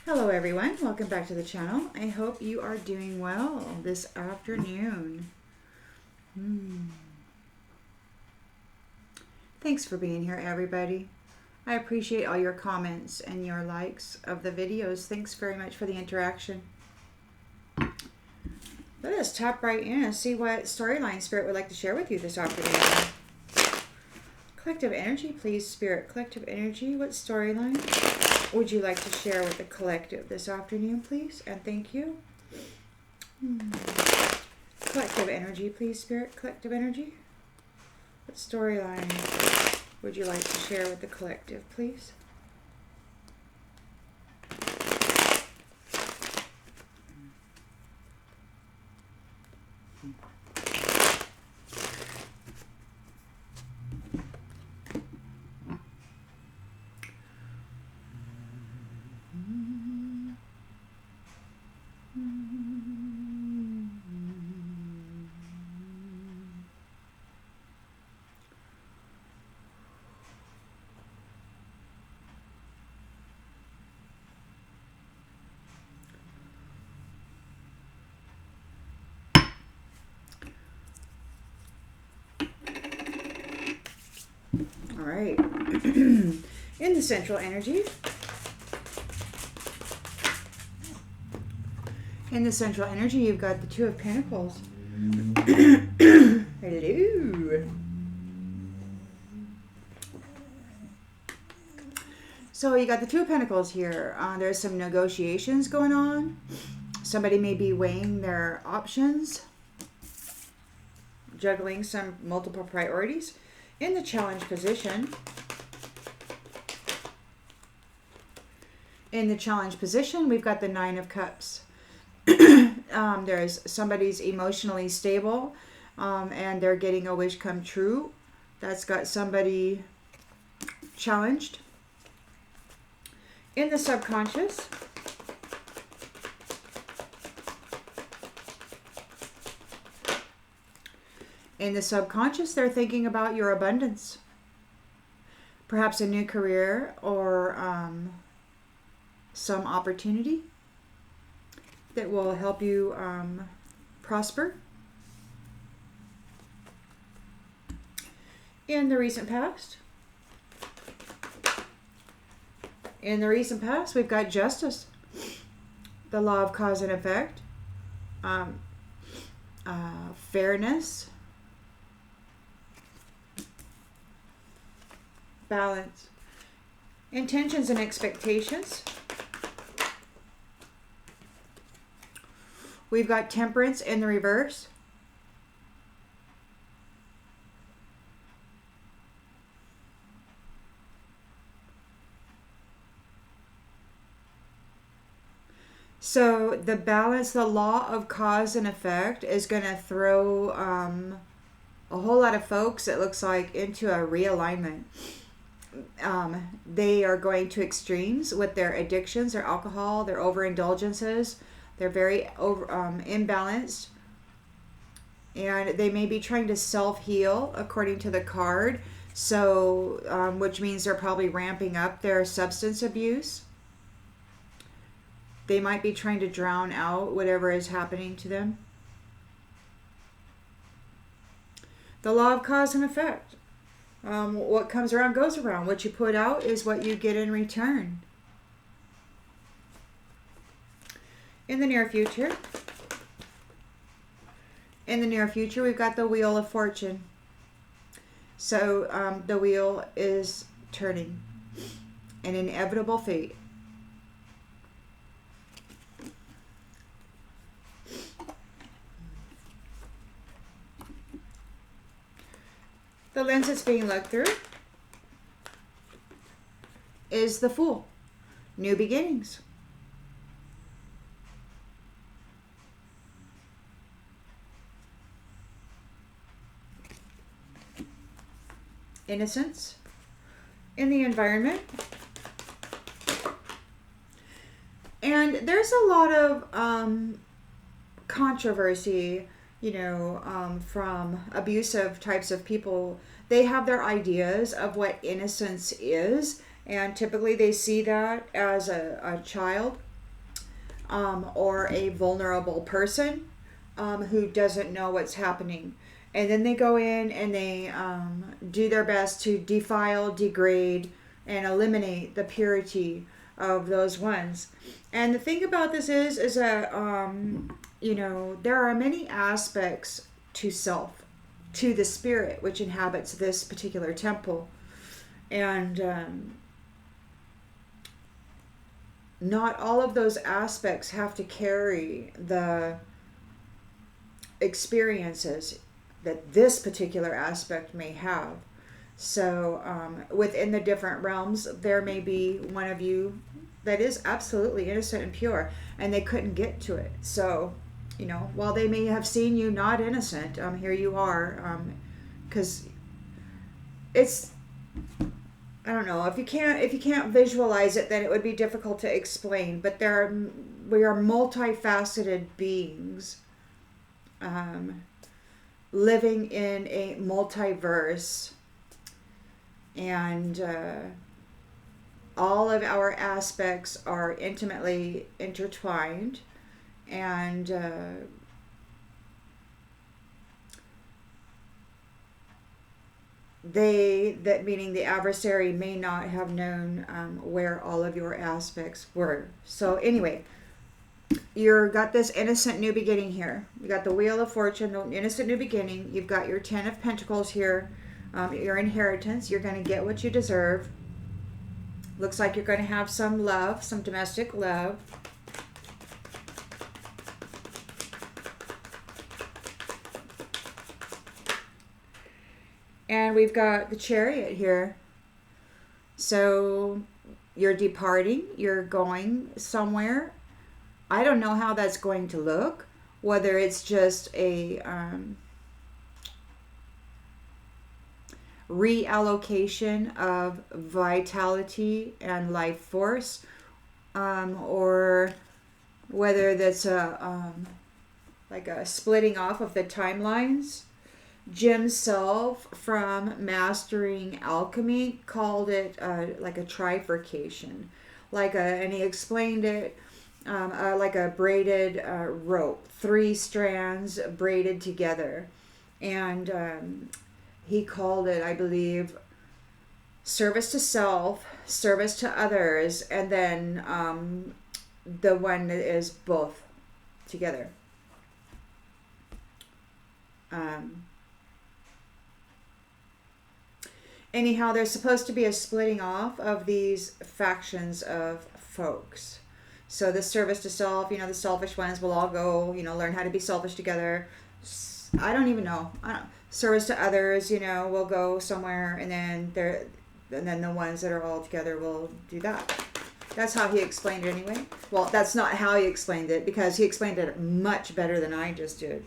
Hello everyone, welcome back to the channel. I hope you are doing well this afternoon. Thanks for being here, everybody. I appreciate all your comments and your likes of the videos. Thanks very much for the interaction. Let us tap right in and see what storyline Spirit would like to share with you this afternoon. Collective energy, please, Spirit. Collective energy, what storyline would you like to share with the collective this afternoon, please? And thank you. Collective energy, please, Spirit. Collective energy. What storyline would you like to share with the collective, please? All right. In the central energy. In the central energy, you've got the Two of Pentacles. Hello. So you got the Two of Pentacles here. There's some negotiations going on. Somebody may be weighing their options, juggling some multiple priorities. In the challenge position, we've got the Nine of Cups. There's somebody's emotionally stable and they're getting a wish come true. That's got somebody challenged. In the subconscious, they're thinking about your abundance. Perhaps a new career or some opportunity that will help you prosper. In the recent past, we've got justice, the law of cause and effect, fairness, balance, intentions and expectations. We've got temperance in the reverse. So the balance, the law of cause and effect is going to throw a whole lot of folks, it looks like, into a realignment. They are going to extremes with their addictions, their alcohol, their overindulgences. They're very imbalanced. And they may be trying to self-heal according to the card. So, which means they're probably ramping up their substance abuse. They might be trying to drown out whatever is happening to them. The law of cause and effect. What comes around goes around. What you put out is what you get in return. In the near future, we've got the Wheel of Fortune. So the wheel is turning. An inevitable fate. The lens that's being looked through is the Fool. New beginnings. Innocence in the environment. And there's a lot of controversy, from abusive types of people. They have their ideas of what innocence is, and typically they see that as a child or a vulnerable person who doesn't know what's happening. And then they go in and they do their best to defile, degrade, and eliminate the purity of those ones. And the thing about this is that, there are many aspects to self, to the spirit which inhabits this particular temple. And not all of those aspects have to carry the experiences that this particular aspect may have. So within the different realms, there may be one of you that is absolutely innocent and pure, and they couldn't get to it. So, while they may have seen you not innocent, here you are, because it's, I don't know, if you can't visualize it, then it would be difficult to explain. But we are multifaceted beings, living in a multiverse, and all of our aspects are intimately intertwined, and meaning the adversary may not have known where all of your aspects were. So anyway, you've got this innocent new beginning here. You got the Wheel of Fortune, the innocent new beginning. You've got your 10 of Pentacles here, your inheritance. You're going to get what you deserve. Looks like you're going to have some love, some domestic love. And we've got the Chariot here. So you're departing, you're going somewhere. I don't know how that's going to look, whether it's just a reallocation of vitality and life force, or whether that's like a splitting off of the timelines. Jim Self from Mastering Alchemy called it like a trifurcation, and he explained it like a braided rope, 3 strands braided together, and he called it, I believe, service to self, service to others, and then the one that is both together. Anyhow, there's supposed to be a splitting off of these factions of folks. So the service to self, the selfish ones will all go, learn how to be selfish together. I don't even know. Service to others, will go somewhere, and then the ones that are all together will do that. That's how he explained it anyway. Well, that's not how he explained it, because he explained it much better than I just did.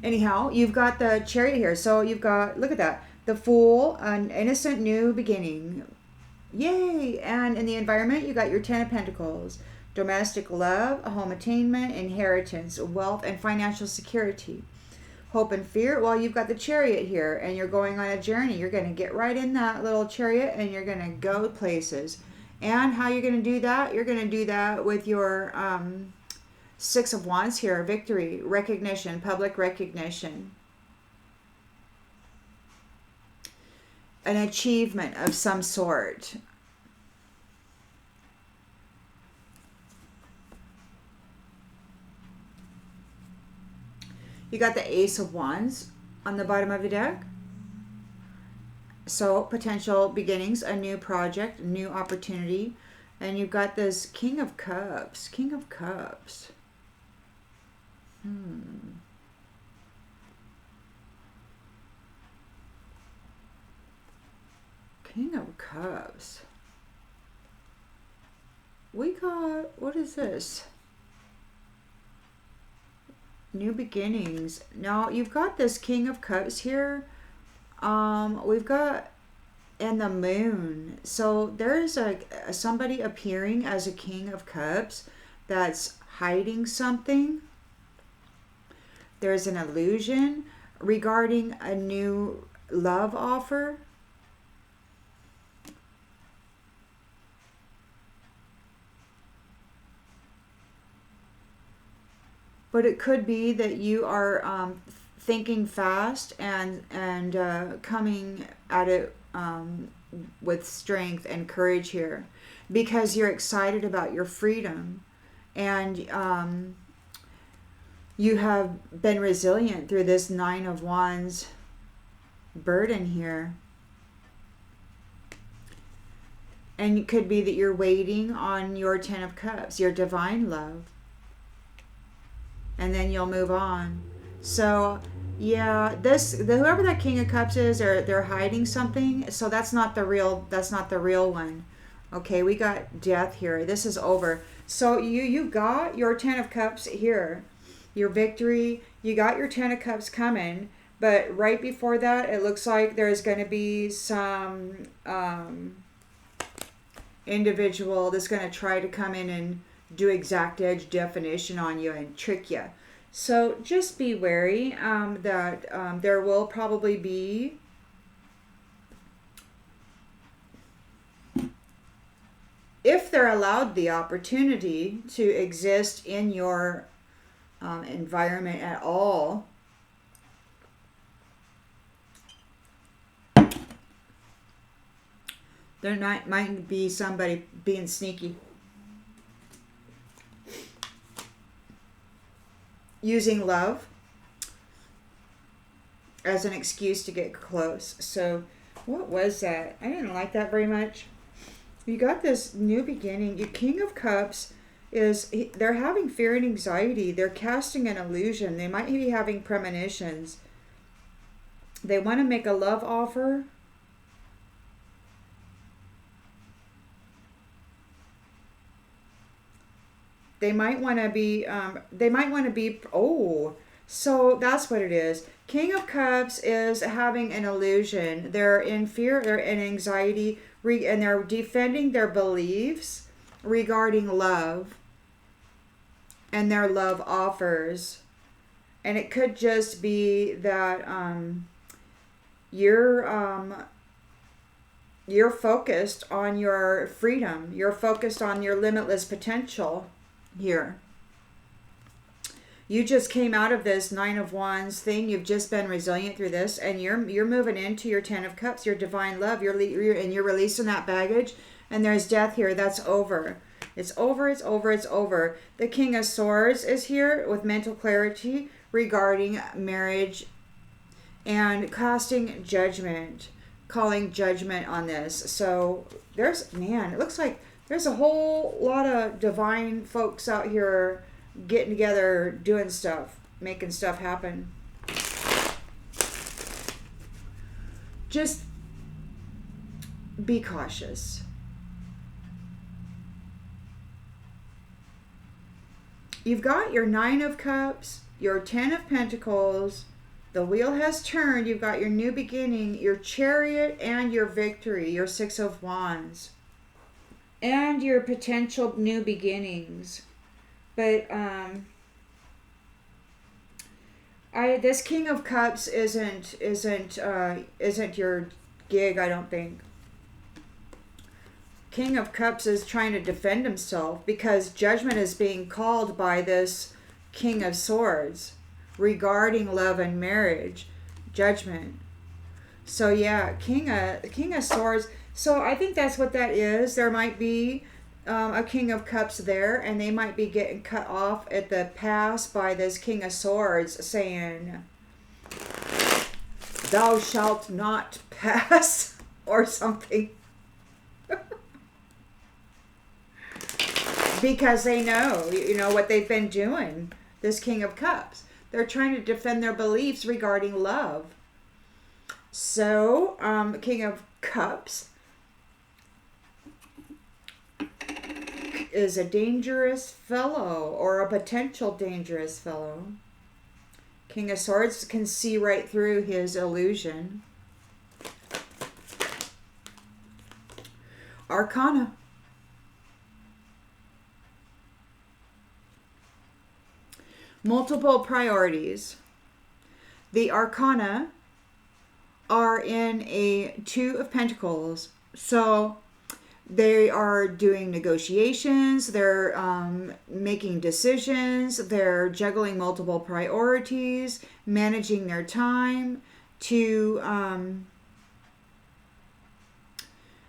Anyhow, you've got the Chariot here. So you've got, look at that, the Fool, an innocent new beginning. Yay! And in the environment, you got your 10 of Pentacles, domestic love, a home attainment, inheritance, wealth, and financial security. Hope and fear. Well, you've got the Chariot here, and you're going on a journey. You're going to get right in that little chariot, and you're going to go places. And how you're going to do that? You're going to do that with your 6 of Wands here, victory, recognition, public recognition. An achievement of some sort. You got the Ace of Wands on the bottom of the deck. So potential beginnings, a new project, new opportunity. And you've got this King of Cups. King of Cups. King of Cups. We got, what is this? New beginnings. Now, you've got this King of Cups here. We've got, and the Moon. So there's somebody appearing as a King of Cups that's hiding something. There's an illusion regarding a new love offer. But it could be that you are thinking fast and coming at it with strength and courage here, because you're excited about your freedom, and you have been resilient through this Nine of Wands burden here. And it could be that you're waiting on your Ten of Cups, your divine love, and then you'll move on. So yeah, whoever that King of Cups is, they're hiding something. So that's not the real one. Okay, we got death here. This is over. So you got your Ten of Cups here, your victory. You got your Ten of Cups coming, but right before that, it looks like there's going to be some individual that's going to try to come in and do exact edge definition on you and trick you. So just be wary that there will probably be if they're allowed the opportunity to exist in your environment at all. There might be somebody being sneaky, using love as an excuse to get close. So what was that? I didn't like that very much. You got this new beginning. Your King of Cups they're having fear and anxiety. They're casting an illusion. They might be having premonitions. They want to make a love offer. They might want to be, so that's what it is. King of Cups is having an illusion. They're in fear, they're in anxiety, and they're defending their beliefs regarding love and their love offers. And it could just be that you're focused on your freedom. You're focused on your limitless potential here. You just came out of this Nine of Wands thing. You've just been resilient through this, and you're moving into your Ten of Cups, your divine love. You're releasing that baggage, and there's death here. That's over. It's over. It's over. It's over. The King of Swords is here with mental clarity regarding marriage and casting judgment, calling judgment on this. So it looks like there's a whole lot of divine folks out here getting together, doing stuff, making stuff happen. Just be cautious. You've got your Nine of Cups, your Ten of Pentacles. The wheel has turned. You've got your new beginning, your Chariot, and your victory, your Six of Wands. And your potential new beginnings. But this King of Cups isn't your gig, I don't think. King of Cups is trying to defend himself because judgment is being called by this King of Swords regarding love and marriage. Judgment. So yeah, King of Swords. So I think that's what that is. There might be a King of Cups there, and they might be getting cut off at the pass by this King of Swords saying, "Thou shalt not pass," or something. Because they know, what they've been doing. This King of Cups. They're trying to defend their beliefs regarding love. So, King of Cups is a dangerous fellow, or a potential dangerous fellow. King of Swords can see right through his illusion. Arcana. Multiple priorities. The Arcana are in a Two of Pentacles. So They are doing negotiations, they're making decisions, they're juggling multiple priorities, managing their time to,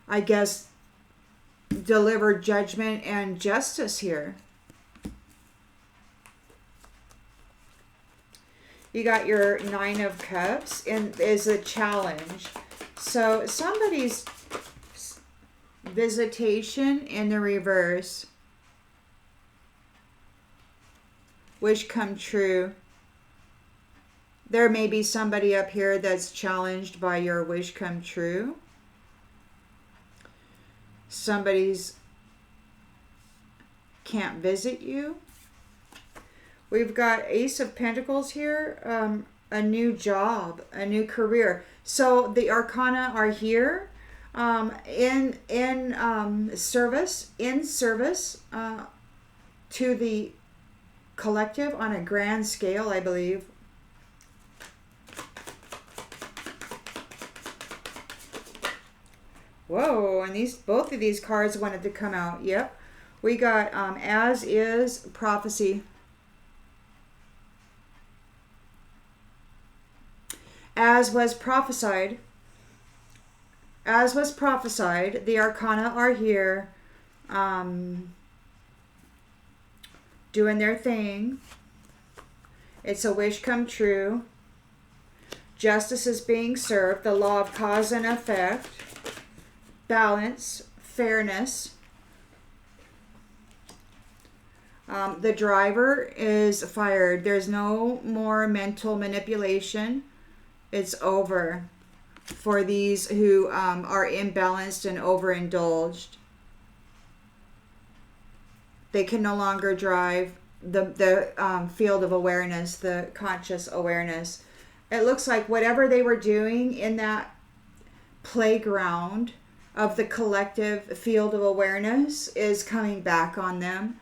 I guess, deliver judgment and justice here. You got your Nine of Cups and is a challenge. So somebody's visitation in the reverse. Wish come true. There may be somebody up here that's challenged by your wish come true. Somebody's can't visit you. We've got Ace of Pentacles here, a new job, a new career. So the Arcana are here in service to the collective on a grand scale, I believe. Whoa, and both of these cards wanted to come out. Yep. We got as is prophecy. As was prophesied. As was prophesied, the Arcana are here doing their thing. It's a wish come true. Justice is being served. The law of cause and effect. Balance. Fairness. The driver is fired. There's no more mental manipulation. It's over for these who are imbalanced and overindulged. They can no longer drive the field of awareness, the conscious awareness. It looks like whatever they were doing in that playground of the collective field of awareness is coming back on them.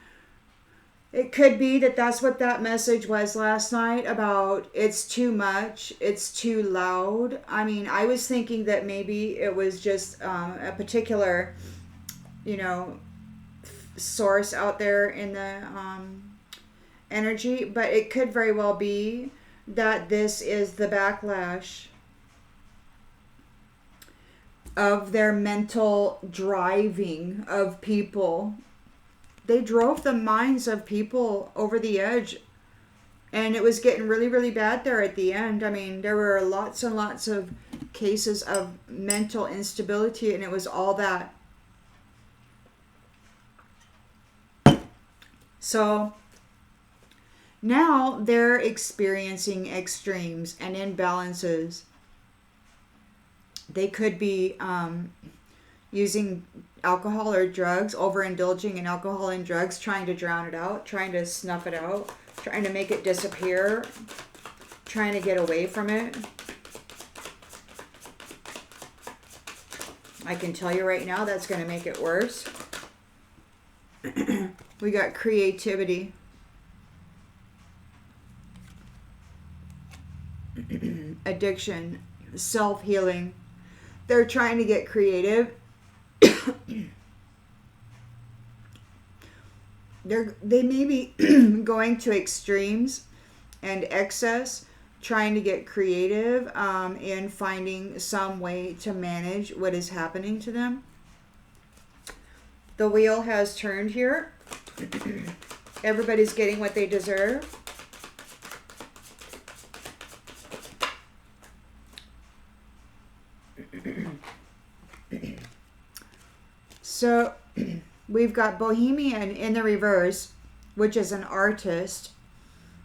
It could be that that's what that message was last night about it's too much, it's too loud. I mean, I was thinking that maybe it was just a particular, source out there in the energy, but it could very well be that this is the backlash of their mental driving of people. They drove the minds of people over the edge, and it was getting really, really bad there at the end. I mean, there were lots and lots of cases of mental instability, and it was all that. So now they're experiencing extremes and imbalances. They could be using alcohol or drugs, overindulging in alcohol and drugs, trying to drown it out, trying to snuff it out, trying to make it disappear, trying to get away from it. I can tell you right now that's going to make it worse. We got creativity. Addiction, self-healing. They're trying to get creative. They may be going to extremes and excess, trying to get creative in finding some way to manage what is happening to them. The wheel has turned here. Everybody's getting what they deserve. So we've got Bohemian in the reverse, which is an artist,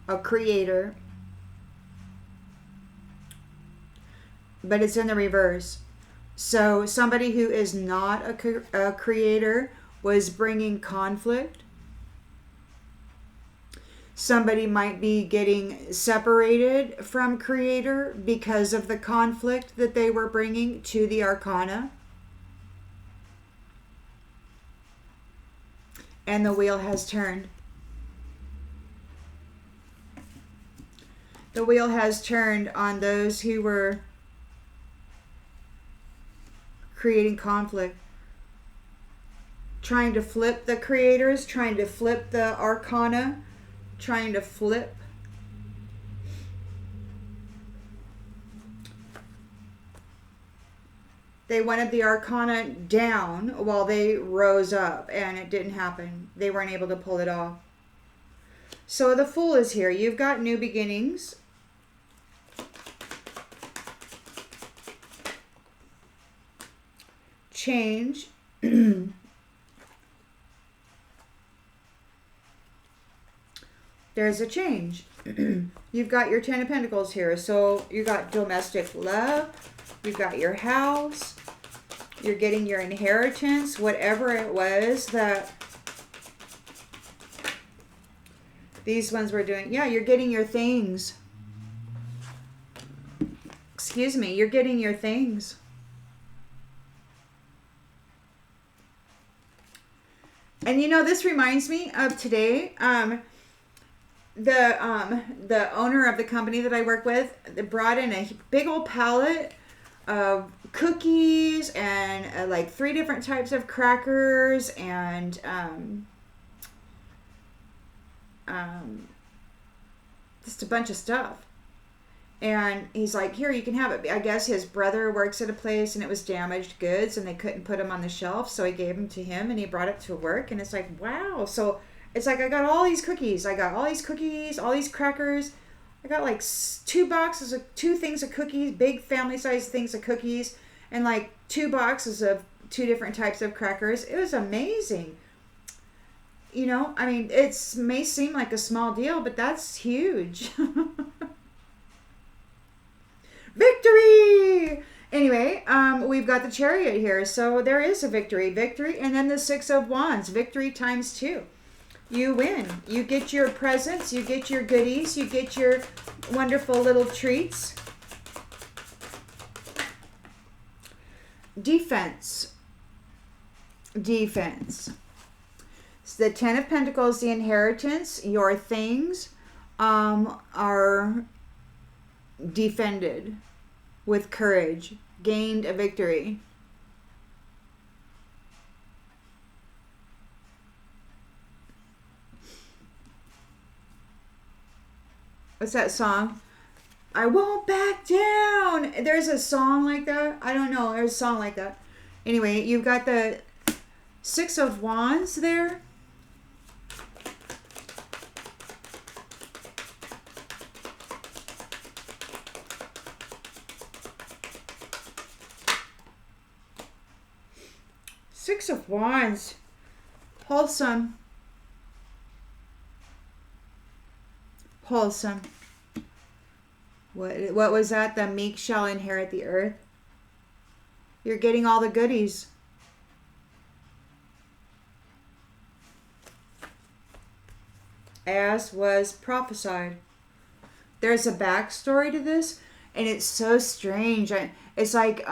a creator, but it's in the reverse. So somebody who is not a creator was bringing conflict. Somebody might be getting separated from creator because of the conflict that they were bringing to the Arcana. And the wheel has turned. The wheel has turned on those who were creating conflict. trying to flip the creators, trying to flip the Arcana, trying to flip. They wanted the Arcana down while they rose up, and it didn't happen. They weren't able to pull it off. So the Fool is here. You've got new beginnings. Change. There's a change. You've got your Ten of Pentacles here. So you got domestic love. You've got your house. You're getting your inheritance, whatever it was that these ones were doing. Yeah, you're getting your things. Excuse me, you're getting your things. And you know, this reminds me of today. The owner of the company that I work with brought in a big old pallet of cookies and like 3 different types of crackers and just a bunch of stuff. And he's like, here, you can have it. I guess his brother works at a place and it was damaged goods and they couldn't put them on the shelf. So he gave them to him and he brought it to work. And it's like, wow. So it's like, I got all these cookies. I got all these cookies, all these crackers. I got like 2 boxes of 2 things of cookies, big family size things of cookies, and like 2 boxes of 2 different types of crackers. It was amazing. You know, I mean, it may seem like a small deal, but that's huge. Victory! Anyway, we've got the Chariot here. So there is a victory. Victory, and then the 6 of Wands. Victory times 2. You win. You get your presents. You get your goodies. You get your wonderful little treats. Defense. Defense. So the 10 of Pentacles, the inheritance, your things are defended with courage, gained a victory. What's that song? I won't back down. There's a song like that. I don't know. There's a song like that. Anyway, you've got the 6 of Wands there. Six of Wands. Wholesome. Wholesome. What was that? The meek shall inherit the earth. You're getting all the goodies. As was prophesied. There's a backstory to this, and it's so strange. It's like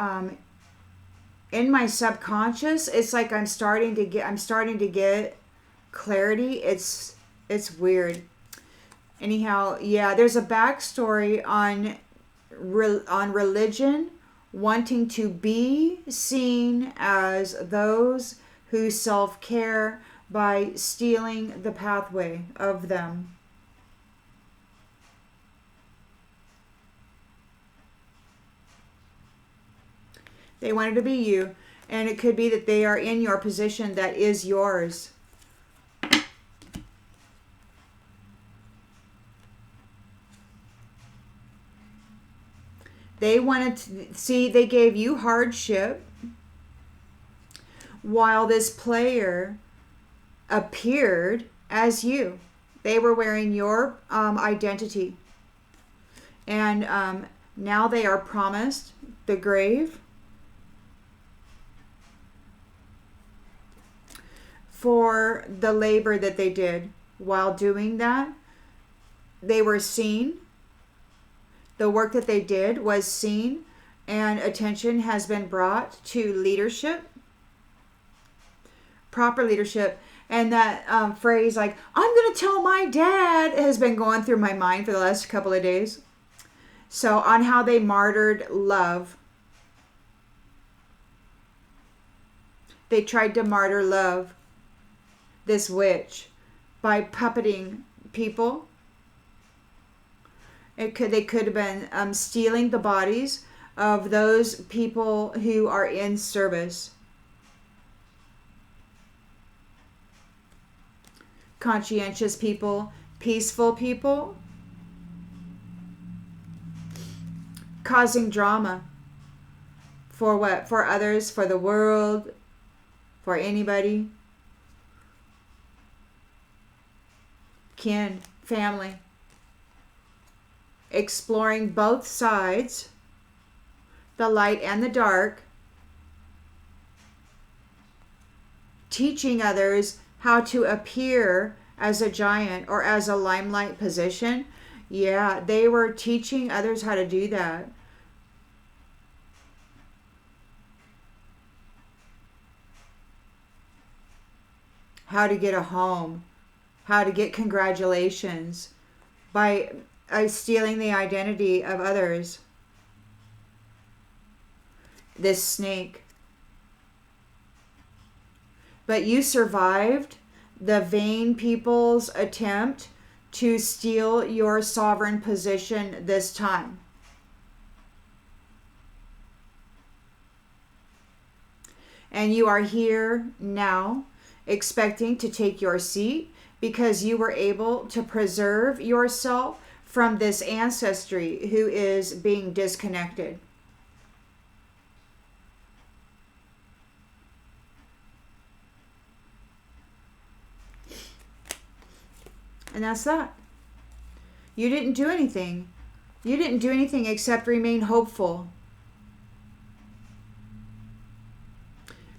in my subconscious, it's like I'm starting to get clarity. It's weird. Anyhow, yeah, there's a backstory on religion wanting to be seen as those who self-care by stealing the pathway of them. They wanted to be you, and it could be that they are in your position that is yours. They wanted to see, they gave you hardship while this player appeared as you. They were wearing your identity. And now they are promised the grave for the labor that they did. While doing that, they were seen. The work that they did was seen, and attention has been brought to leadership, proper leadership. And that phrase, like, I'm going to tell my dad, has been going through my mind for the last couple of days. So on how they martyred love. They tried to martyr love. this witch by puppeting people. They could have been stealing the bodies of those people who are in service. Conscientious people, peaceful people, causing drama. For what? For others, for the world, for anybody. Kin, family. Exploring both sides, the light and the dark. Teaching others how to appear as a giant or as a limelight position. Yeah, they were teaching others how to do that. How to get a home, how to get congratulations by stealing the identity of others. This snake. But you survived the vain people's attempt to steal your sovereign position this time. And you are here now, expecting to take your seat because you were able to preserve yourself from this ancestry who is being disconnected. And that's that. You didn't do anything. You didn't do anything except remain hopeful.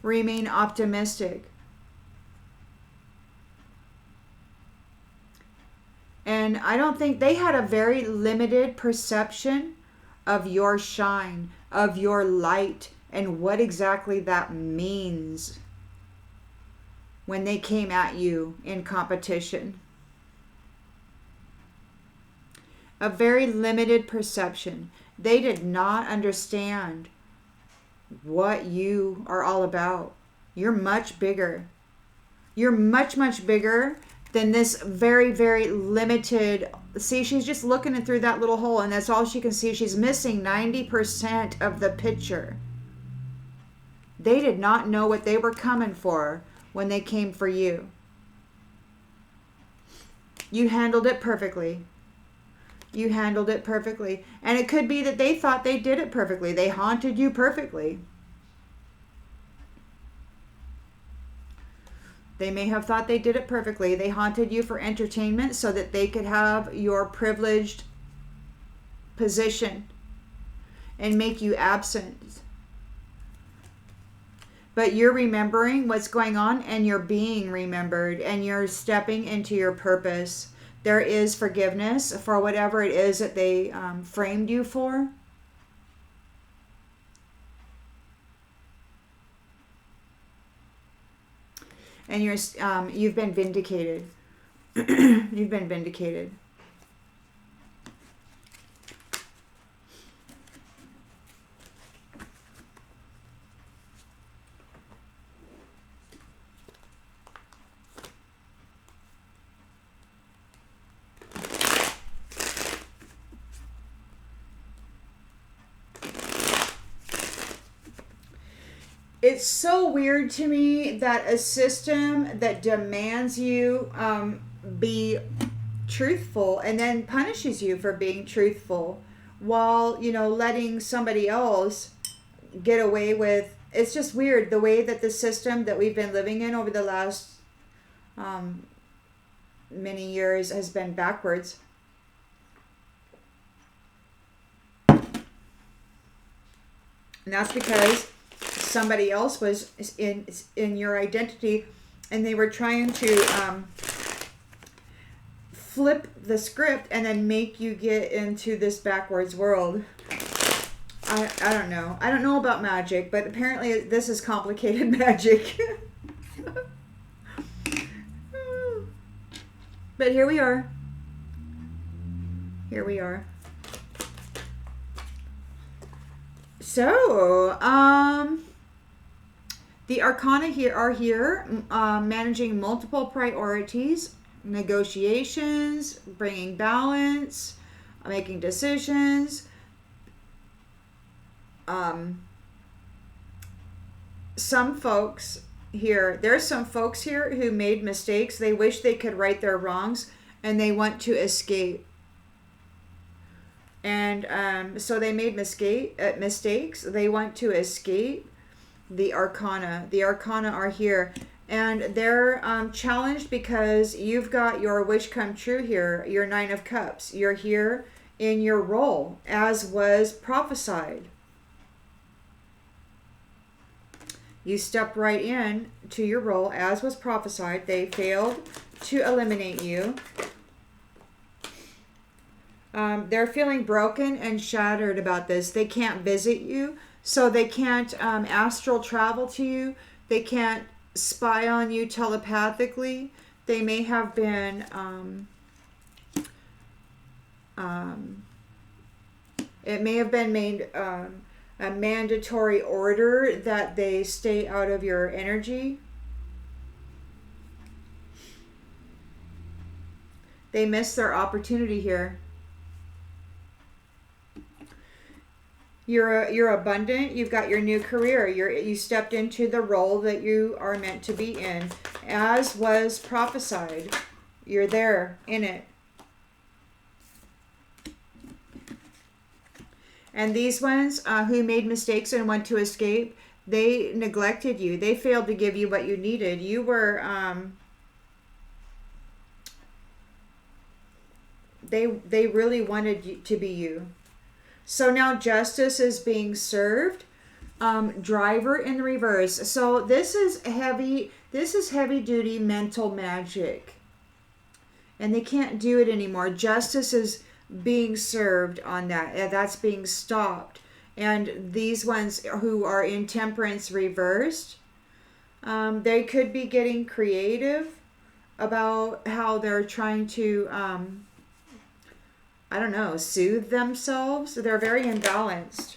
Remain optimistic. And I don't think they had a very limited perception of your shine, of your light, and what exactly that means when they came at you in competition. A very limited perception. They did not understand what you are all about. You're much bigger. You're much, much bigger than this very, very limited. See, she's just looking through that little hole, and that's all she can see. She's missing 90% of the picture. They did not know what they were coming for when they came for you. You handled it perfectly. You handled it perfectly. And it could be that they thought they did it perfectly. They haunted you perfectly. They may have thought they did it perfectly. They haunted you for entertainment so that they could have your privileged position and make you absent. But you're remembering what's going on, and you're being remembered, and you're stepping into your purpose. There is forgiveness for whatever it is that they framed you for. And you've been vindicated. You've been vindicated. It's so weird to me that a system that demands you be truthful and then punishes you for being truthful while, letting somebody else get away with. It's just weird the way that the system that we've been living in over the last many years has been backwards. And that's because somebody else was in your identity, and they were trying to flip the script and then make you get into this backwards world. I don't know. I don't know about magic, but apparently this is complicated magic. But here we are. Here we are. So, The Arcana here are here managing multiple priorities, negotiations, bringing balance, making decisions. Some folks here, there's some folks here who made mistakes. They wish they could right their wrongs and they want to escape. And so they made mistakes. They want to escape the Arcana. The Arcana are here. And they're challenged because you've got your wish come true here, your 9 of Cups. You're here in your role, as was prophesied. You stepped right in to your role, as was prophesied. They failed to eliminate you. They're feeling broken and shattered about this. They can't visit you, so they can't astral travel to you. They can't spy on you telepathically. They may have been it may have been made a mandatory order that they stay out of your energy. They missed their opportunity here. You're abundant. You've got your new career. You stepped into the role that you are meant to be in, as was prophesied. You're there in it. And these ones who made mistakes and went to escape, they neglected you. They failed to give you what you needed. You were they really wanted you to be you. So now justice is being served. Driver in the reverse. So this is heavy duty mental magic. And they can't do it anymore. Justice is being served on that. That's being stopped. And these ones who are in temperance reversed, they could be getting creative about how they're trying to I don't know, soothe themselves. They're very imbalanced.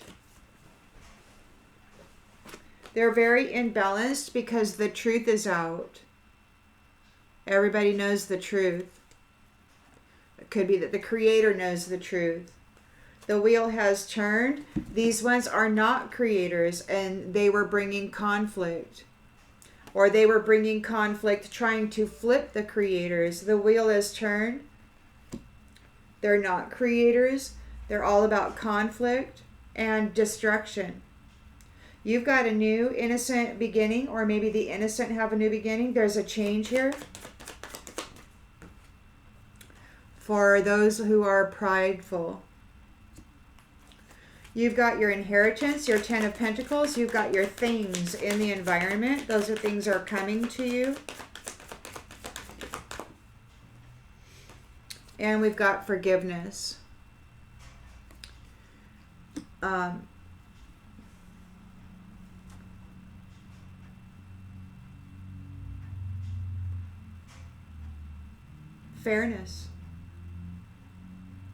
They're very imbalanced because the truth is out. Everybody knows the truth. It could be that the Creator knows the truth. The wheel has turned. These ones are not creators, and they were bringing conflict. Or they were bringing conflict trying to flip the creators. The wheel has turned. They're not creators. They're all about conflict and destruction. You've got a new innocent beginning, or maybe the innocent have a new beginning. There's a change here. For those who are prideful. You've got your inheritance, your 10 of Pentacles. You've got your things in the environment. Those are things are coming to you. And we've got forgiveness. Fairness.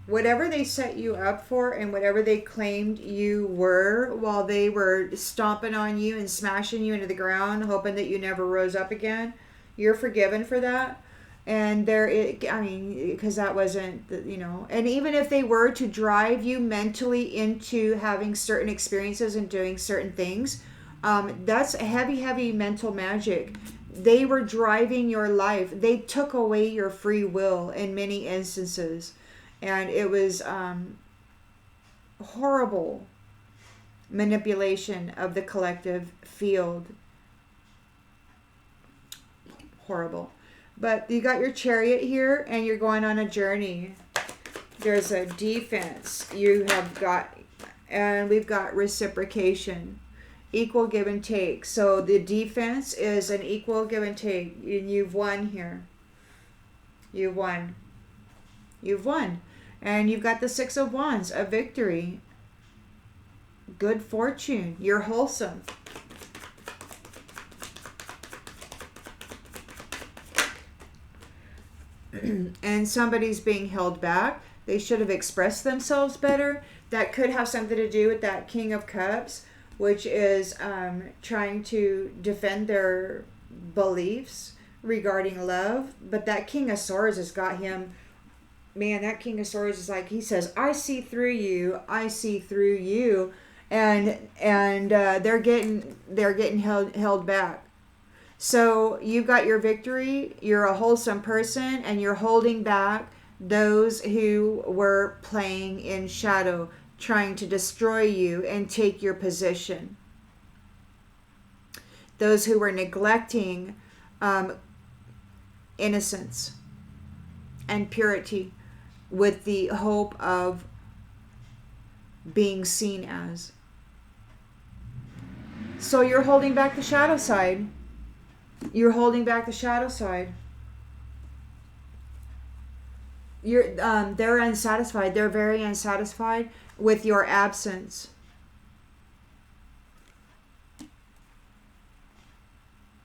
Whatever they set you up for and whatever they claimed you were while they were stomping on you and smashing you into the ground, hoping that you never rose up again, you're forgiven for that. And because that wasn't, and even if they were to drive you mentally into having certain experiences and doing certain things, that's heavy, heavy mental magic. They were driving your life. They took away your free will in many instances. And it was horrible manipulation of the collective field. Horrible. But you got your chariot here, and you're going on a journey. There's a defense. You have got, and we've got reciprocation. Equal give and take. So the defense is an equal give and take. And you've won here. You've won. You've won. And you've got the 6 of Wands, a victory. Good fortune. You're wholesome. And somebody's being held back. They should have expressed themselves better. That could have something to do with that King of Cups. which is trying to defend their beliefs regarding love. But that King of Swords has got him. Man, that King of Swords is like, he says, I see through you, I see through you, and they're getting held back. So you've got your victory, you're a wholesome person, and you're holding back those who were playing in shadow, trying to destroy you and take your position. Those who were neglecting innocence and purity with the hope of being seen as. So you're holding back the shadow side. You're holding back the shadow side. They're unsatisfied. They're very unsatisfied with your absence.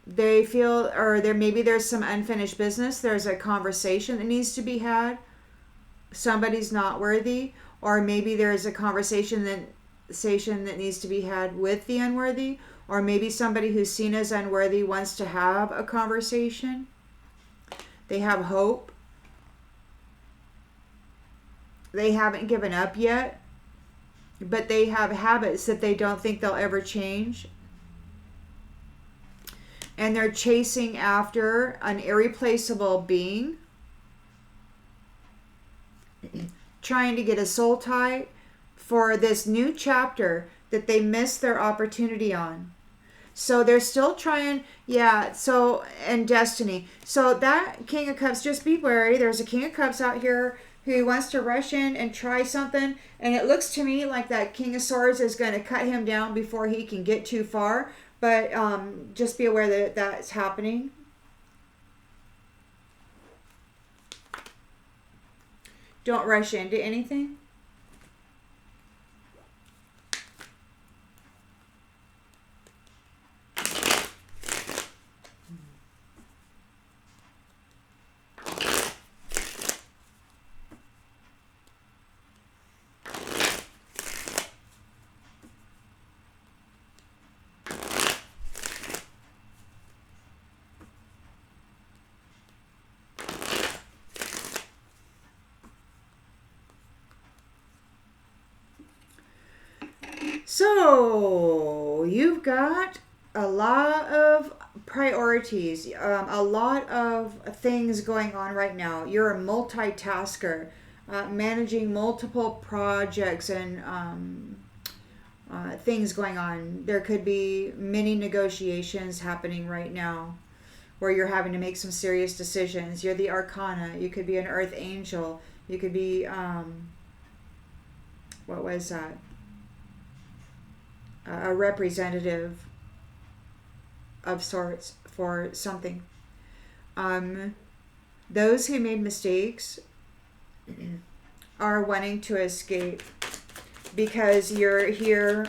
They feel, or maybe there's some unfinished business. There's a conversation that needs to be had. Somebody's not worthy, or maybe there's a conversation that needs to be had with the unworthy, or maybe somebody who's seen as unworthy wants to have a conversation. They have hope. They haven't given up yet, but they have habits that they don't think they'll ever change. And they're chasing after an irreplaceable being, trying to get a soul tie for this new chapter that they missed their opportunity on. So they're still trying, and destiny. So that King of Cups, just be wary. There's a King of Cups out here who wants to rush in and try something, and it looks to me like that King of Swords is going to cut him down before he can get too far. But just be aware that that's happening. Don't rush into anything. So you've got a lot of priorities, a lot of things going on right now. You're a multitasker, managing multiple projects and things going on. There could be many negotiations happening right now where you're having to make some serious decisions. You're the Arcana. You could be an earth angel. You could be, what was that? A representative of sorts for something. Those who made mistakes are wanting to escape because you're here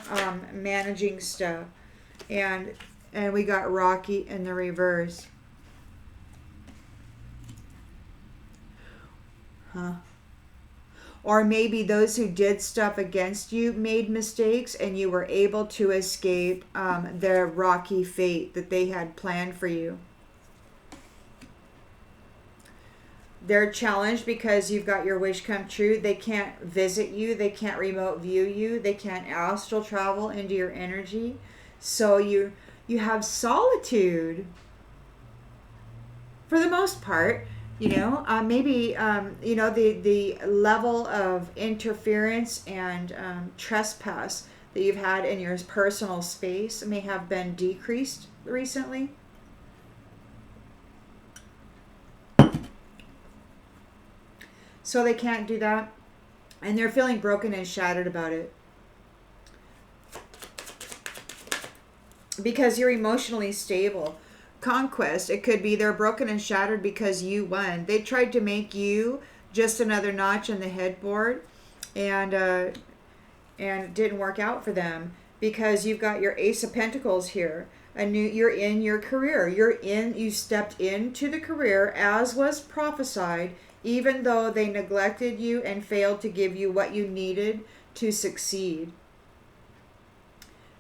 managing stuff, and we got Rocky in the reverse. Or maybe those who did stuff against you made mistakes and you were able to escape their rocky fate that they had planned for you. They're challenged because you've got your wish come true. They can't visit you. They can't remote view you. They can't astral travel into your energy. So you have solitude for the most part. Maybe the level of interference and trespass that you've had in your personal space may have been decreased recently. So they can't do that, and they're feeling broken and shattered about it because you're emotionally stable. Conquest, it could be they're broken and shattered because you won. They tried to make you just another notch in the headboard, and it didn't work out for them because you've got your Ace of Pentacles here. You're in your career. You stepped into the career as was prophesied, even though they neglected you and failed to give you what you needed to succeed.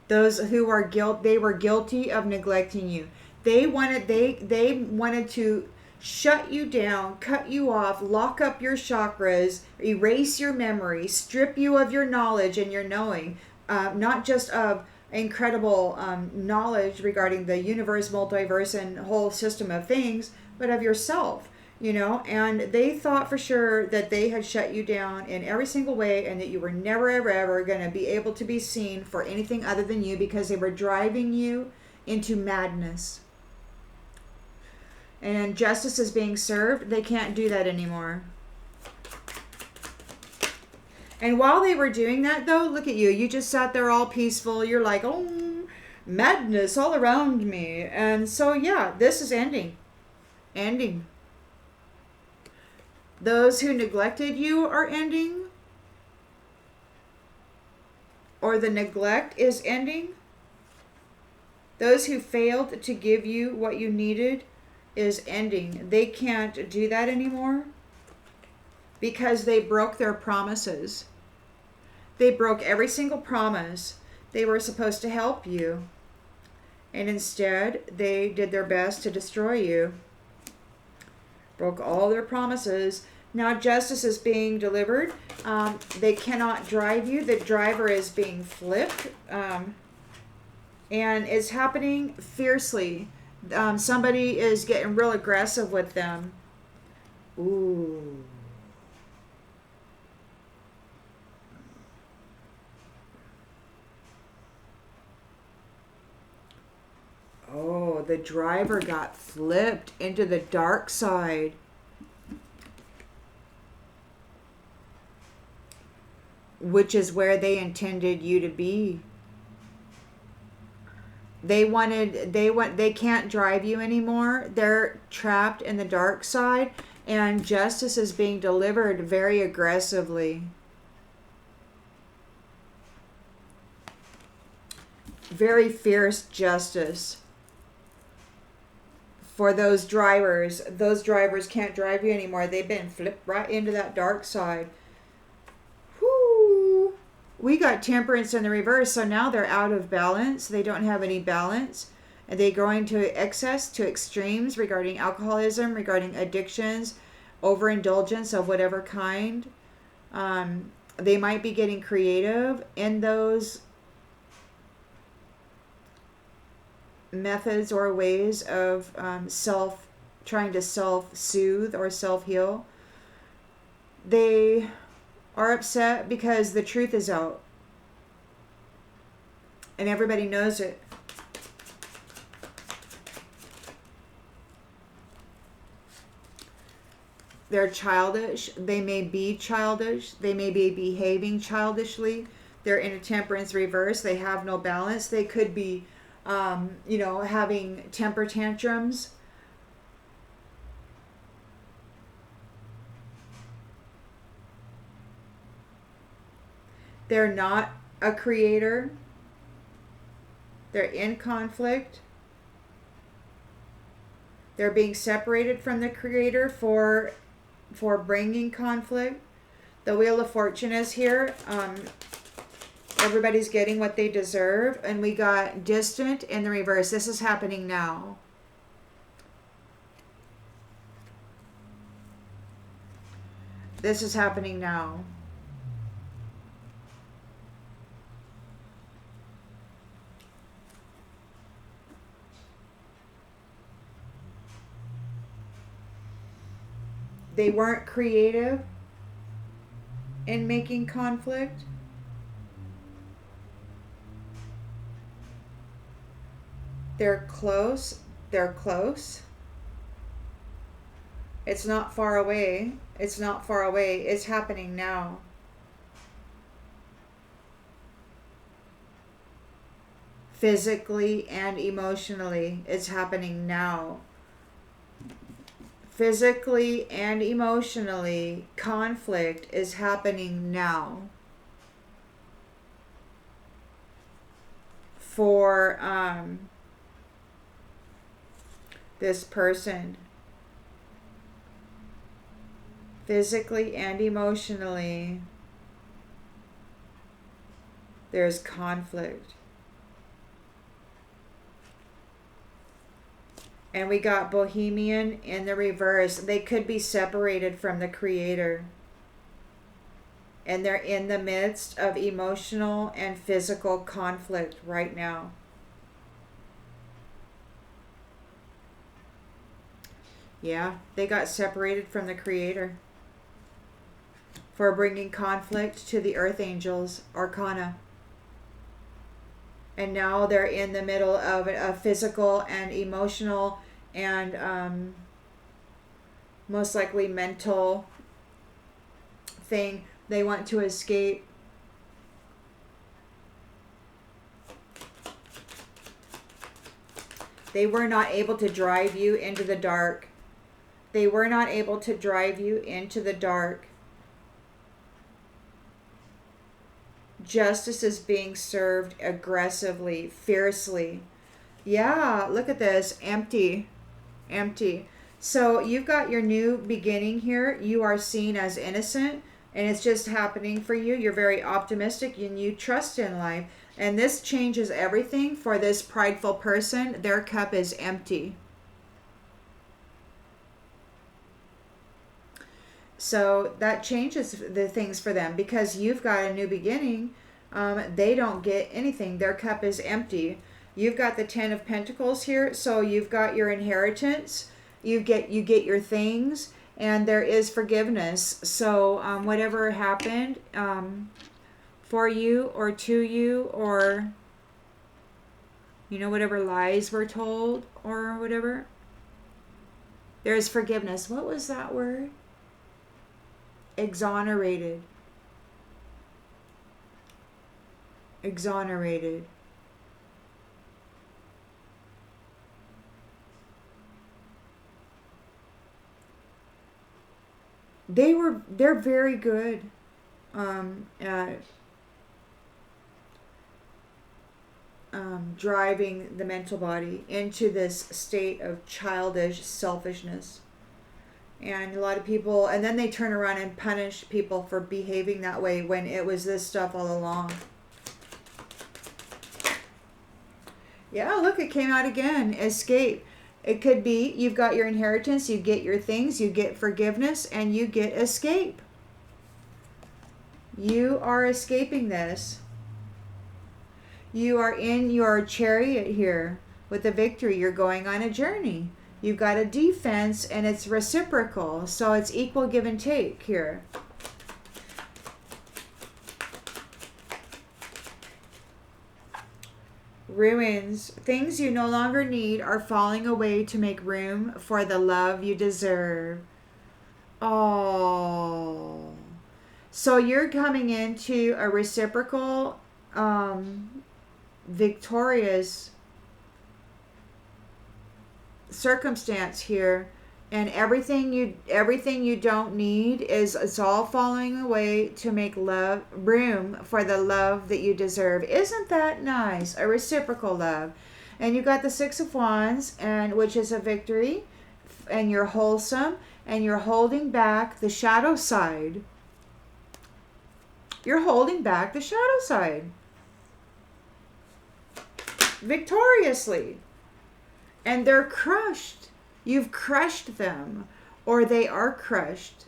Those who are they were guilty of neglecting you. They wanted to shut you down, cut you off, lock up your chakras, erase your memory, strip you of your knowledge and your knowing, not just of incredible knowledge regarding the universe, multiverse, and whole system of things, but of yourself. And they thought for sure that they had shut you down in every single way, and that you were never ever going to be able to be seen for anything other than you, because they were driving you into madness. And justice is being served. They can't do that anymore. And while they were doing that, though, look at you. You just sat there all peaceful. You're like, oh, madness all around me. And so, yeah, this is ending. Ending. Those who neglected you are ending. Or the neglect is ending. Those who failed to give you what you needed is ending. They can't do that anymore because they broke their promises. They broke every single promise. They were supposed to help you, and instead they did their best to destroy you. Broke all their promises. Now justice is being delivered. They cannot drive you. The driver is being flipped, and it's happening fiercely. Somebody is getting real aggressive with them. Ooh. Oh, the driver got flipped into the dark side. Which is where they intended you to be. They can't drive you anymore. They're trapped in the dark side, and justice is being delivered very aggressively. Very fierce justice for those drivers. Those drivers can't drive you anymore. They've been flipped right into that dark side. We got temperance in the reverse, so now they're out of balance. They don't have any balance. And they go into excess, to extremes regarding alcoholism, regarding addictions, overindulgence of whatever kind. They might be getting creative in those methods or ways of trying to self-soothe or self-heal. They are upset because the truth is out. And everybody knows it. They're childish. They may be childish. They may be behaving childishly. They're in a temperance reverse. They have no balance. They could be, having temper tantrums. They're not a creator. They're in conflict. They're being separated from the creator for bringing conflict. The Wheel of Fortune is here. Everybody's getting what they deserve. And we got distant in the reverse. This is happening now. This is happening now. They weren't creative in making conflict. They're close. They're close. It's not far away. It's not far away. It's happening now. Physically and emotionally, it's happening now. Physically and emotionally, conflict is happening now. For this person. Physically and emotionally, there's conflict. And we got Bohemian in the reverse. They could be separated from the Creator. And they're in the midst of emotional and physical conflict right now. Yeah, they got separated from the Creator for bringing conflict to the Earth Angels, Arcana. And now they're in the middle of a physical and emotional and most likely mental thing. They want to escape. They were not able to drive you into the dark. They were not able to drive you into the dark. Justice is being served aggressively, fiercely. Yeah, look at this. Empty. Empty. So you've got your new beginning here. You are seen as innocent, and it's just happening for you. You're very optimistic, and you trust in life. And this changes everything for this prideful person. Their cup is empty. So that changes the things for them because you've got a new beginning. They don't get anything. Their cup is empty. You've got the 10 of Pentacles here. So you've got your inheritance. You get your things. And there is forgiveness. So whatever happened for you or to you, or whatever lies were told or whatever, there is forgiveness. What was that word? Exonerated. Exonerated. They're very good at driving the mental body into this state of childish selfishness. And a lot of people, and then they turn around and punish people for behaving that way when it was this stuff all along. Yeah, look, it came out again. Escape. It could be you've got your inheritance, you get your things, you get forgiveness, and you get escape. You are escaping this. You are in your chariot here with the victory. You're going on a journey. You've got a defense, and it's reciprocal. So it's equal give and take here. Ruins. Things you no longer need are falling away to make room for the love you deserve. Oh. So you're coming into a reciprocal, victorious circumstance here, and everything you don't need it's all falling away to make room for the love that you deserve. Isn't that nice? A reciprocal love. And you got the 6 of Wands, and which is a victory, and you're wholesome, and you're holding back the shadow side. You're holding back the shadow side victoriously. And they're crushed. You've crushed them, or they are crushed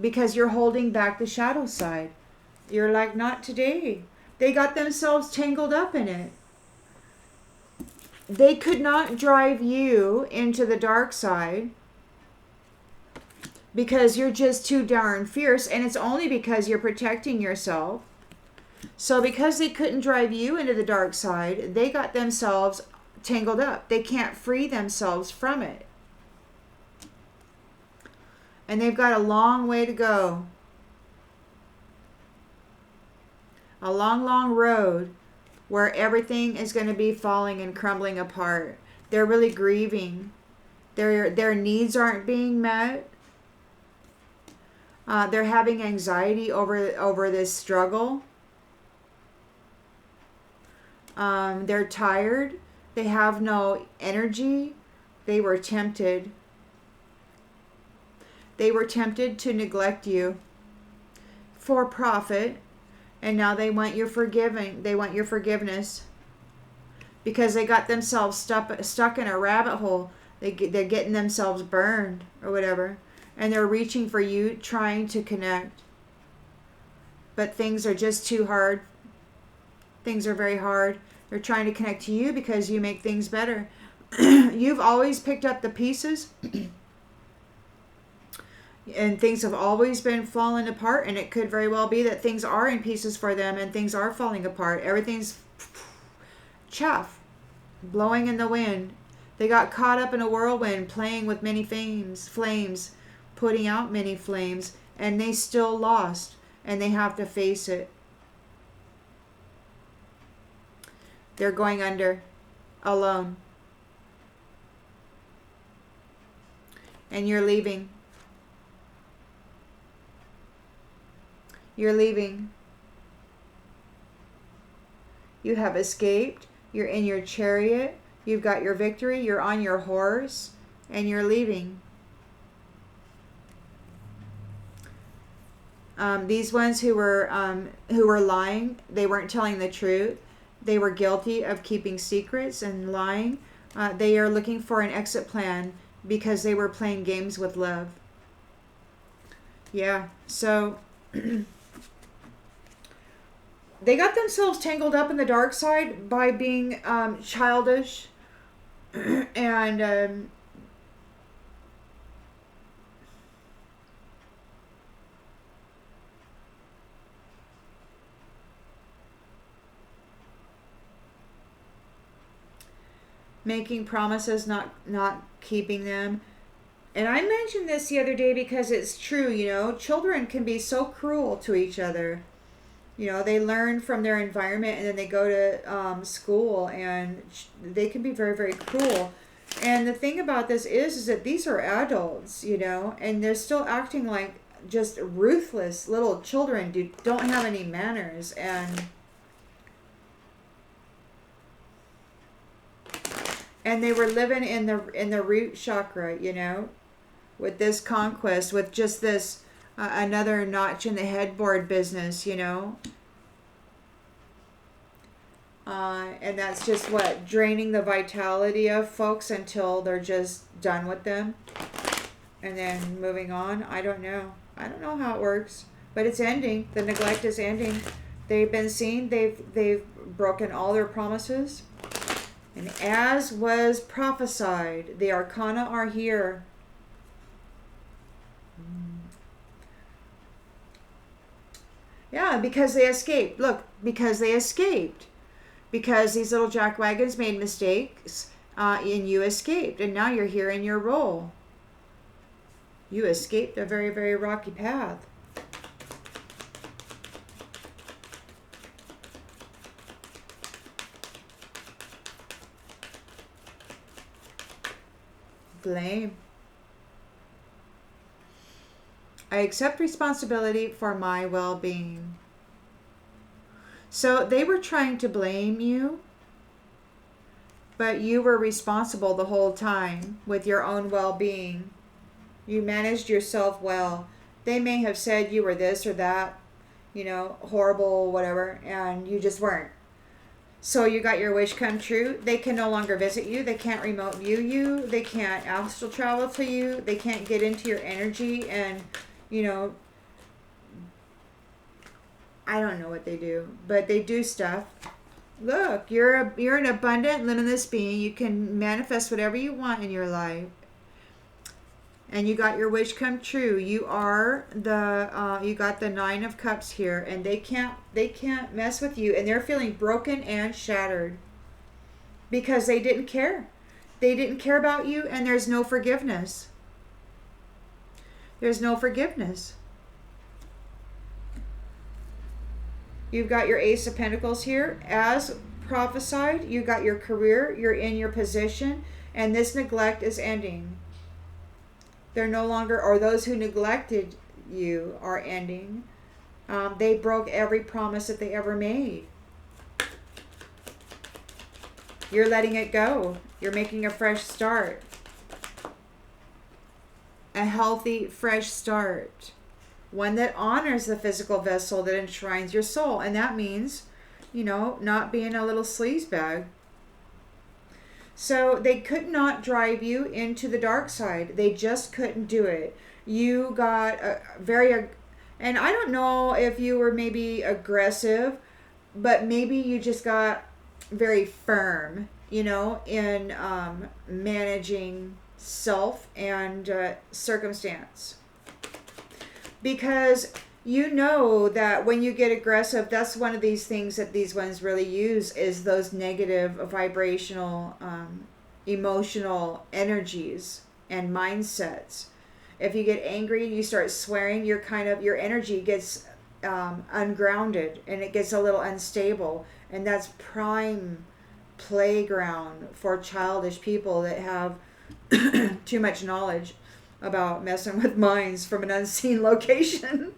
because you're holding back the shadow side. You're like, not today. They got themselves tangled up in it. They could not drive you into the dark side because you're just too darn fierce, and it's only because you're protecting yourself. So because they couldn't drive you into the dark side, they got themselves tangled up. They can't free themselves from it. And they've got a long way to go. A long, long road where everything is going to be falling and crumbling apart. They're really grieving. Their needs aren't being met. They're having anxiety over this struggle. They're tired. They have no energy. They were tempted. They were tempted to neglect you for profit, and now they want your forgiving. They want your forgiveness. because they got themselves stuck in a rabbit hole. They're getting themselves burned or whatever, and they're reaching for you, trying to connect. But things are just too hard. Things are very hard. They're trying to connect to you because you make things better. You've always picked up the pieces and things have always been falling apart, and it could very well be that things are in pieces for them and things are falling apart. Everything's chaff, blowing in the wind. They got caught up in a whirlwind, playing with many flames, putting out many flames, and they still lost, and they have to face it. They're going under alone. And you're leaving. You're leaving. You have escaped. You're in your chariot. You've got your victory. You're on your horse. And you're leaving. These ones who were lying, they weren't telling the truth. They were guilty of keeping secrets and lying. They are looking for an exit plan because they were playing games with love. Yeah, so they got themselves tangled up in the dark side by being childish and making promises, not keeping them. And I mentioned this the other day because it's true, you know, children can be so cruel to each other. You know, they learn from their environment and then they go to school and they can be very, very cruel. And the thing about this is that these are adults, you know, and they're still acting like just ruthless little children don't have any manners. And they were living in the root chakra, you know, with this conquest, with just this another notch in the headboard business, you know. And that's just what, draining the vitality of folks until they're just done with them. And then moving on. I don't know how it works. But it's ending. The neglect is ending. They've been seen. They've broken all their promises. And as was prophesied, the Arcana are here. Yeah, because they escaped. Look, because they escaped. Because these little jackwagons made mistakes, and you escaped. And now you're here in your role. You escaped a very, very rocky path. Blame. I accept responsibility for my well-being. So they were trying to blame you, but you were responsible the whole time with your own well-being. You managed yourself well. They may have said you were this or that, you know, horrible, whatever, and you just weren't. So you got your wish come true. They can no longer visit you. They can't remote view you. They can't astral travel to you. They can't get into your energy and, you know, I don't know what they do, but they do stuff. Look, you're an abundant, limitless being. You can manifest whatever you want in your life. And you got your wish come true. You are you got the 9 of Cups here, and they can't mess with you, and they're feeling broken and shattered because they didn't care. They didn't care about you, and there's no forgiveness. There's no forgiveness. You've got your Ace of Pentacles here. As prophesied, you got your career. You're in your position, and this neglect is ending. They're no longer, or those who neglected you are ending. They broke every promise that they ever made. You're letting it go. You're making a fresh start. A healthy, fresh start. One that honors the physical vessel that enshrines your soul. And that means, you know, not being a little sleazebag. So they could not drive you into the dark side. They just couldn't do it. You got a very, and I don't know if you were maybe aggressive, but maybe you just got very firm, in managing self and circumstance. Because you know that when you get aggressive, that's one of these things that these ones really use is those negative vibrational, emotional energies and mindsets. If you get angry and you start swearing, your energy gets ungrounded and it gets a little unstable, and that's prime playground for childish people that have too much knowledge about messing with minds from an unseen location.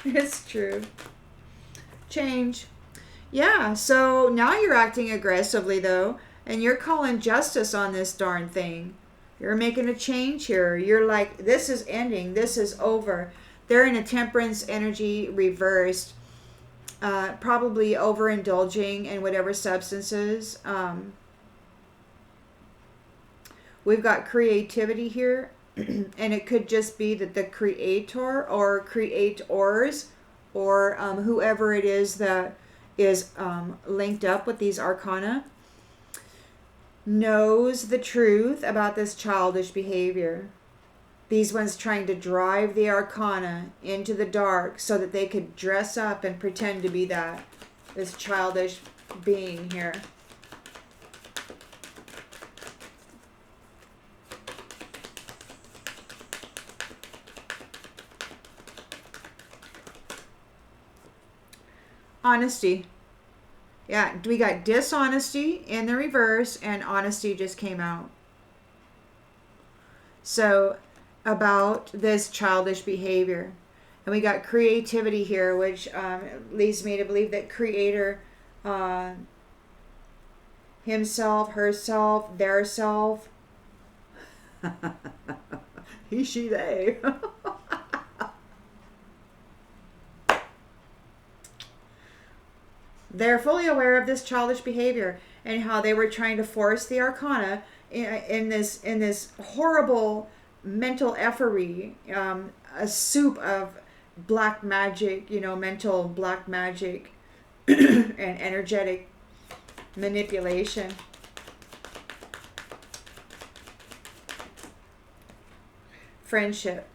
It's true. Change. Yeah, so now you're acting aggressively though, and you're calling justice on this darn thing. You're making a change here. You're like, this is ending. This is over. They're in a temperance energy reversed. Probably overindulging in whatever substances. We've got creativity here. And it could just be that the creator or creators or whoever it is that is linked up with these arcana knows the truth about this childish behavior. These ones trying to drive the arcana into the dark so that they could dress up and pretend to be this childish being here. Honesty. Yeah, we got dishonesty in the reverse and honesty just came out. So about this childish behavior. And we got creativity here, which leads me to believe that creator, himself, herself, their self, he, she, they. They're fully aware of this childish behavior and how they were trying to force the arcana in this horrible mental effery, a soup of black magic, mental black magic and energetic manipulation. Friendship.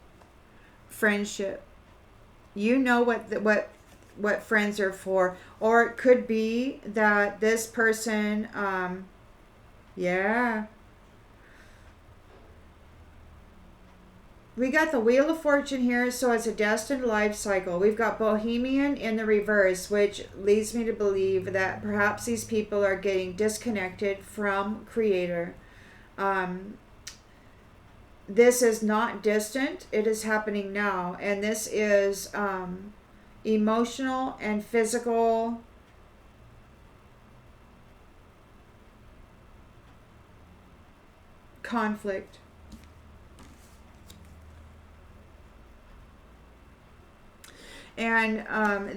You know what friends are for, or it could be that this person, we got the Wheel of Fortune here, so it's a destined life cycle. We've got Bohemian in the reverse, which leads me to believe that perhaps these people are getting disconnected from Creator. This is not distant, it is happening now, and this is emotional and physical conflict. And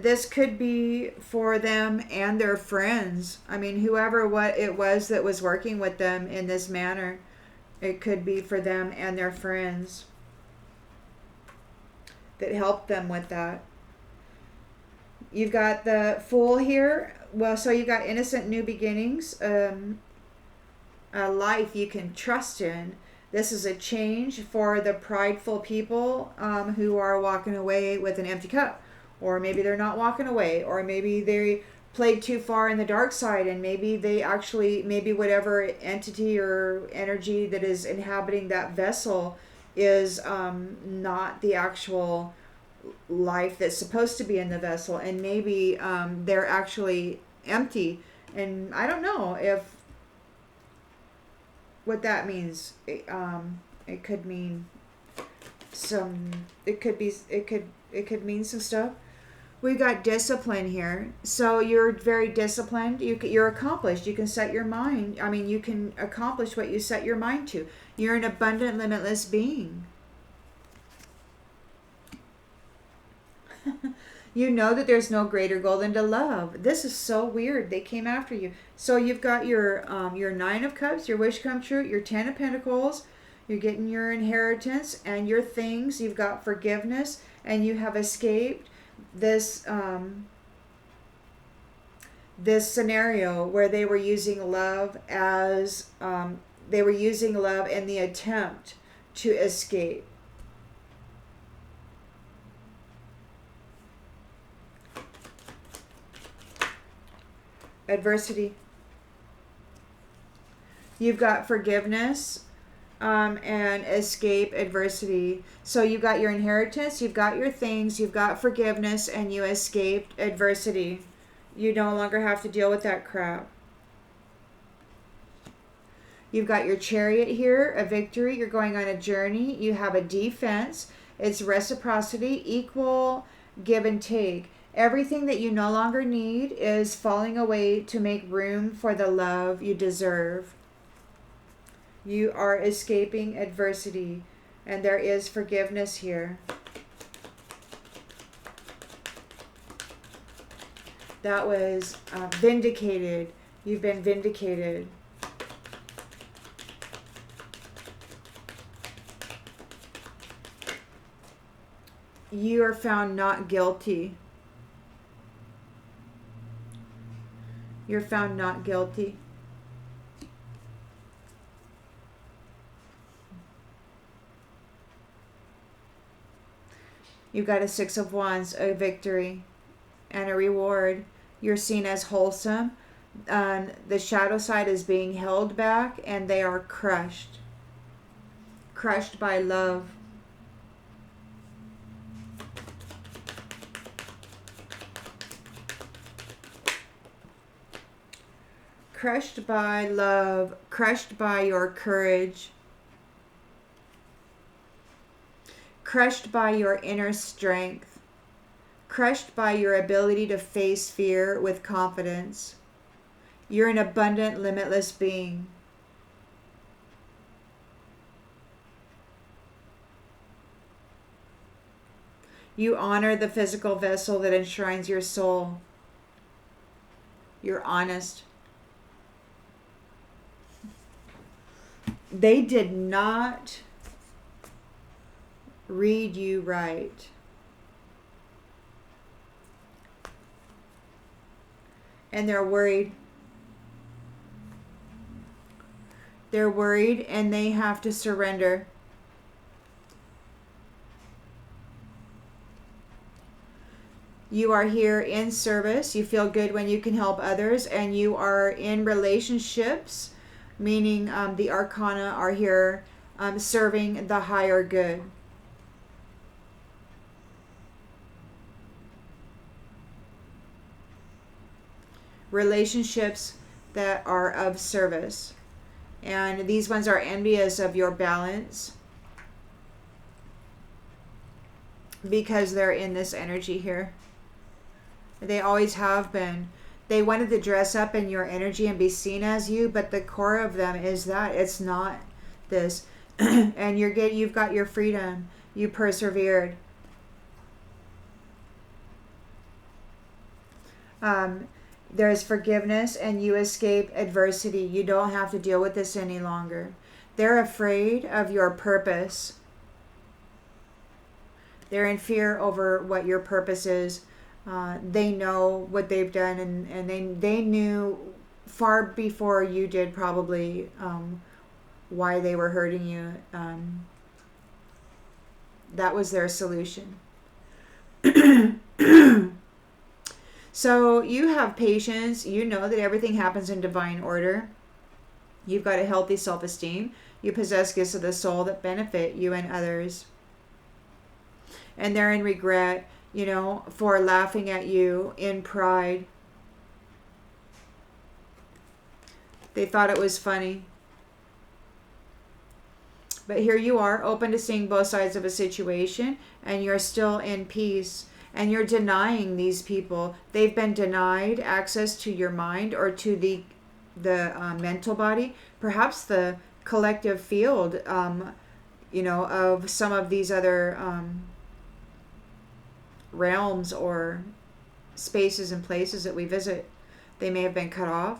this could be for them and their friends. I mean, whoever what it was that was working with them in this manner, it could be for them and their friends that helped them with that. You've got the Fool here. Well, so you got innocent new beginnings, a life you can trust in. This is a change for the prideful people who are walking away with an empty cup. Or maybe they're not walking away. Or maybe they played too far in the dark side, and maybe maybe whatever entity or energy that is inhabiting that vessel is not the actual life that's supposed to be in the vessel, and maybe they're actually empty. And I don't know if what that means. It could mean some. It could mean some stuff. We've got discipline here. So you're very disciplined. You're accomplished. You can set your mind. I mean, you can accomplish what you set your mind to. You're an abundant, limitless being. You know that there's no greater goal than to love. This is so weird. They came after you. So you've got your 9 of Cups, your wish come true, your 10 of Pentacles. You're getting your inheritance and your things. You've got forgiveness, and you have escaped this this scenario where they were using love as they were using love in the attempt to escape. Adversity. You've got forgiveness and escape adversity. So you've got your inheritance, you've got your things, you've got forgiveness, and you escaped adversity. You no longer have to deal with that crap. You've got your chariot here, a victory. You're going on a journey. You have a defense. It's reciprocity, equal give and take. Everything that you no longer need is falling away to make room for the love you deserve. You are escaping adversity, and there is forgiveness here. That was vindicated. You've been vindicated. You are found not guilty. You're found not guilty. You've got a 6 of Wands, a victory, and a reward. You're seen as wholesome. The shadow side is being held back, and they are crushed. Crushed by love. Crushed by love, crushed by your courage, crushed by your inner strength, crushed by your ability to face fear with confidence. You're an abundant, limitless being. You honor the physical vessel that enshrines your soul. You're honest. They did not read you right. And they're worried. They're worried, and they have to surrender. You are here in service. You feel good when you can help others, and you are in relationships, meaning the Arcana are here serving the higher good. Relationships that are of service. And these ones are envious of your balance because they're in this energy here. They always have been. They wanted to dress up in your energy and be seen as you, but the core of them is that it's not this. And you've got your freedom. You persevered. There's forgiveness, and you escape adversity. You don't have to deal with this any longer. They're afraid of your purpose. They're in fear over what your purpose is. They know what they've done, and they knew far before you did probably why they were hurting you. That was their solution. So you have patience. You know that everything happens in divine order. You've got a healthy self-esteem. You possess gifts of the soul that benefit you and others. And they're in regret, for laughing at you in pride. They thought it was funny. But here you are, open to seeing both sides of a situation, and you're still in peace. And you're denying these people. They've been denied access to your mind or to the mental body. Perhaps the collective field, of some of these other realms or spaces and places that we visit. They may have been cut off.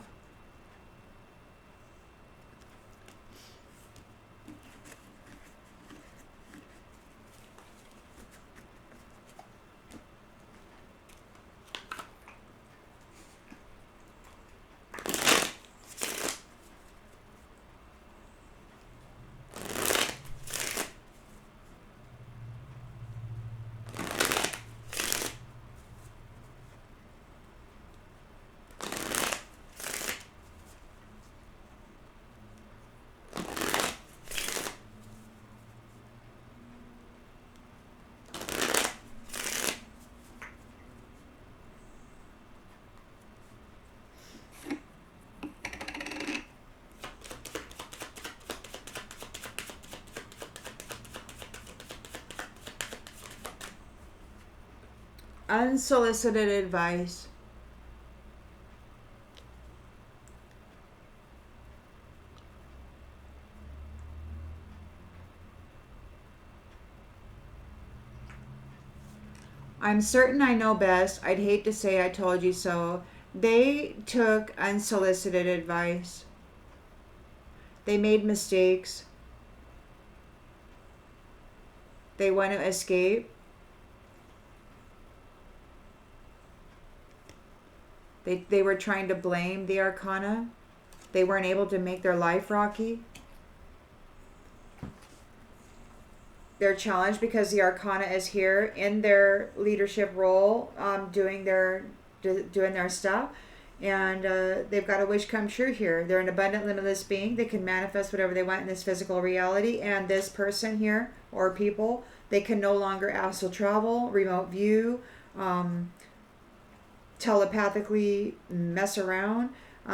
Unsolicited advice. I'm certain I know best. I'd hate to say I told you so. They took unsolicited advice. They made mistakes. They want to escape. They were trying to blame the Arcana. They weren't able to make their life rocky. They're challenged because the Arcana is here in their leadership role, doing their stuff, and they've got a wish come true here. They're an abundant, limitless being. They can manifest whatever they want in this physical reality. And this person here or people, they can no longer astral travel, remote view, telepathically mess around.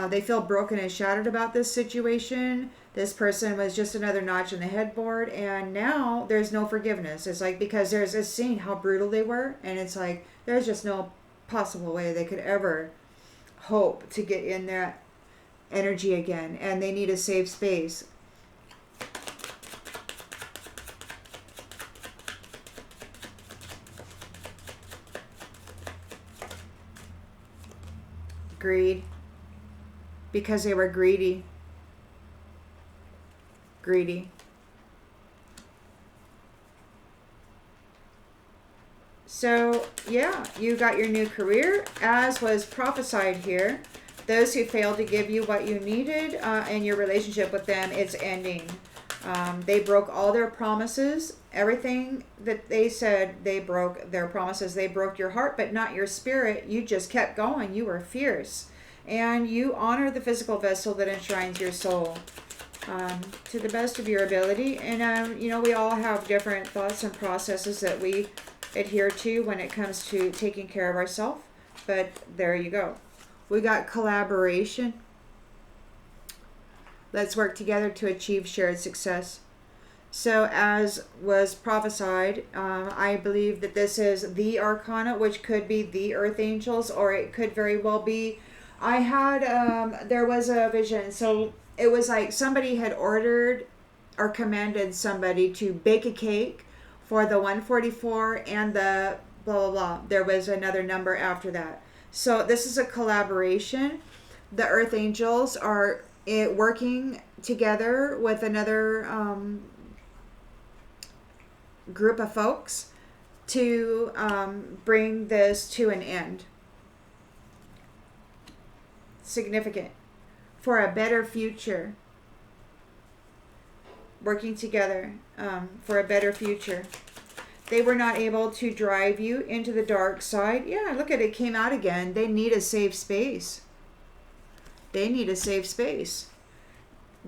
They feel broken and shattered about this situation. This person was just another notch in the headboard, and now there's no forgiveness. It's like, because there's a scene how brutal they were, and it's like there's just no possible way they could ever hope to get in that energy again, and they need a safe space. Greed. Because they were greedy. So, yeah, you got your new career, as was prophesied here. Those who failed to give you what you needed in your relationship with them, it's ending. They broke all their promises. Everything that they said, they broke their promises. They broke your heart, but not your spirit. You just kept going. You were fierce. And you honor the physical vessel that enshrines your soul to the best of your ability. And, we all have different thoughts and processes that we adhere to when it comes to taking care of ourselves. But there you go. We got collaboration. Let's work together to achieve shared success. So as was prophesied, I believe that this is the Arcana, which could be the Earth Angels, or it could very well be. I had, there was a vision. So it was like somebody had ordered or commanded somebody to bake a cake for the 144 and the blah, blah, blah. There was another number after that. So this is a collaboration. The Earth Angels are working together with another group of folks to bring this to an end. Significant. For a better future. Working together for a better future. They were not able to drive you into the dark side. Yeah, look at it, came out again. They need a safe space. They need a safe space.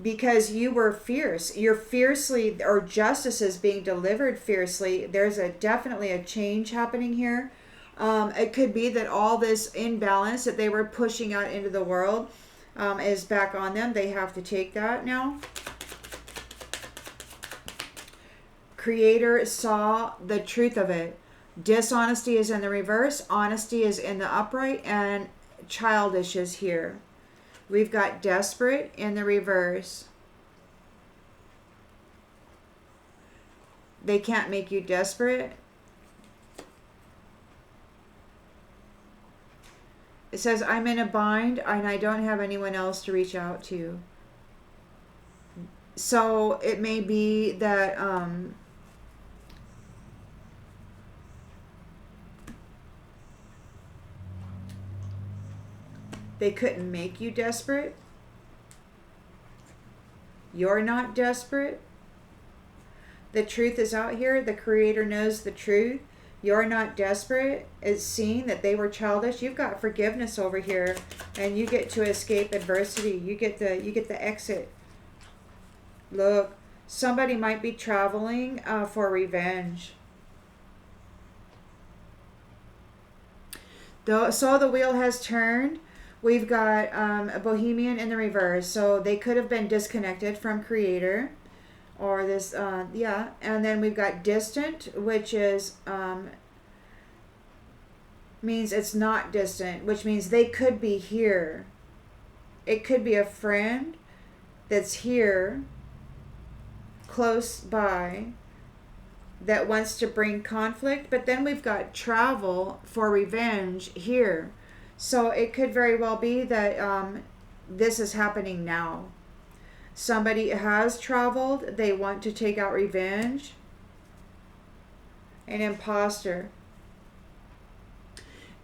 Because you were fierce. You're fiercely, or justice is being delivered fiercely. There's definitely a change happening here. It could be that all this imbalance that they were pushing out into the world is back on them. They have to take that now. Creator saw the truth of it. Dishonesty is in the reverse. Honesty is in the upright. And childish is here. We've got desperate in the reverse. They can't make you desperate. It says, I'm in a bind and I don't have anyone else to reach out to. So it may be that they couldn't make you desperate. You're not desperate. The truth is out here. The Creator knows the truth. You're not desperate. It's seen that they were childish. You've got forgiveness over here, and you get to escape adversity. You get the exit. Look, somebody might be traveling for revenge. So the wheel has turned. We've got a Bohemian in the reverse. So they could have been disconnected from Creator. Or this, yeah. And then we've got distant, which is, means it's not distant, which means they could be here. It could be a friend that's here, close by, that wants to bring conflict. But then we've got travel for revenge here. So it could very well be that this is happening now. Somebody has traveled. They want to take out revenge. An imposter.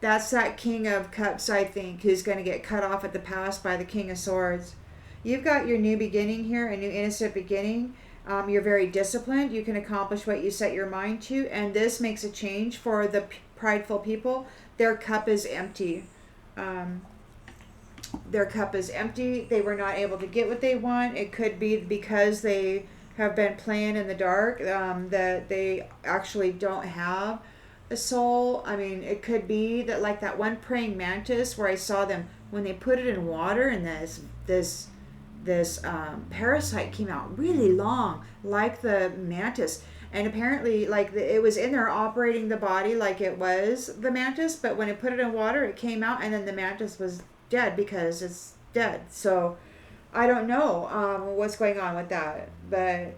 That's that King of Cups, I think, who's going to get cut off at the pass by the King of Swords. You've got your new beginning here, a new innocent beginning. You're very disciplined. You can accomplish what you set your mind to. And this makes a change for the prideful people. Their cup is empty. Their cup is empty. They were not able to get what they want. It could be because they have been playing in the dark, that they actually don't have a soul. I mean, it could be that, like that one praying mantis where I saw them, when they put it in water and this parasite came out really long, like the mantis. And apparently, like, it was in there operating the body like it was the mantis, but when it put it in water, it came out, and then the mantis was dead because it's dead. So I don't know what's going on with that, but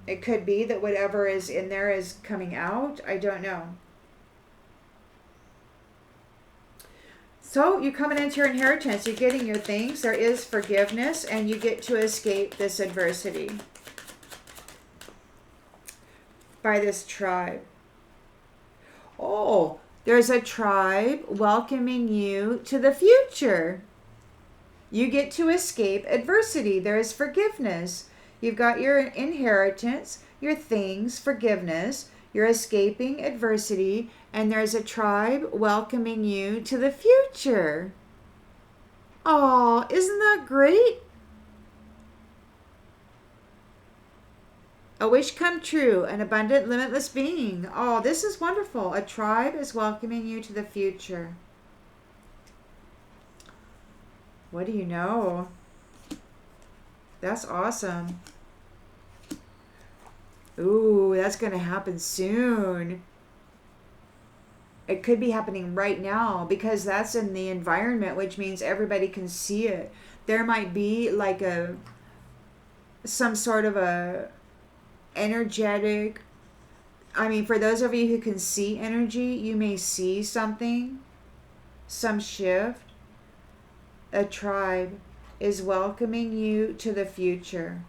it could be that whatever is in there is coming out. I don't know. So you're coming into your inheritance. You're getting your things. There is forgiveness, and you get to escape this adversity by this tribe. Oh, there's a tribe welcoming you to the future. You get to escape adversity. There is forgiveness. You've got your inheritance, your things, forgiveness. You're escaping adversity, and there's a tribe welcoming you to the future. Oh, isn't that great? A wish come true, an abundant, limitless being. Oh, this is wonderful. A tribe is welcoming you to the future. What do you know? That's awesome. Ooh, that's going to happen soon. It could be happening right now because that's in the environment, which means everybody can see it. There might be like some sort of a energetic, I mean, for those of you who can see energy, you may see something, some shift. A tribe is welcoming you to the future.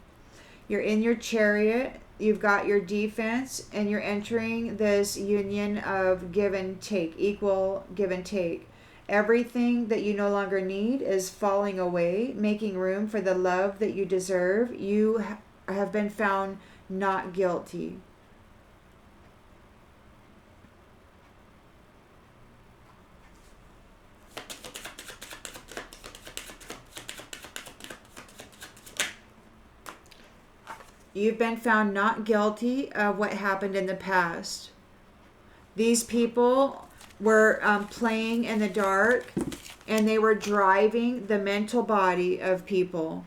You're in your chariot, you've got your defense, and you're entering this union of give and take, equal give and take. Everything that you no longer need is falling away, making room for the love that you deserve. You have been found not guilty. You've been found not guilty of what happened in the past. These people were playing in the dark, and they were driving the mental body of people.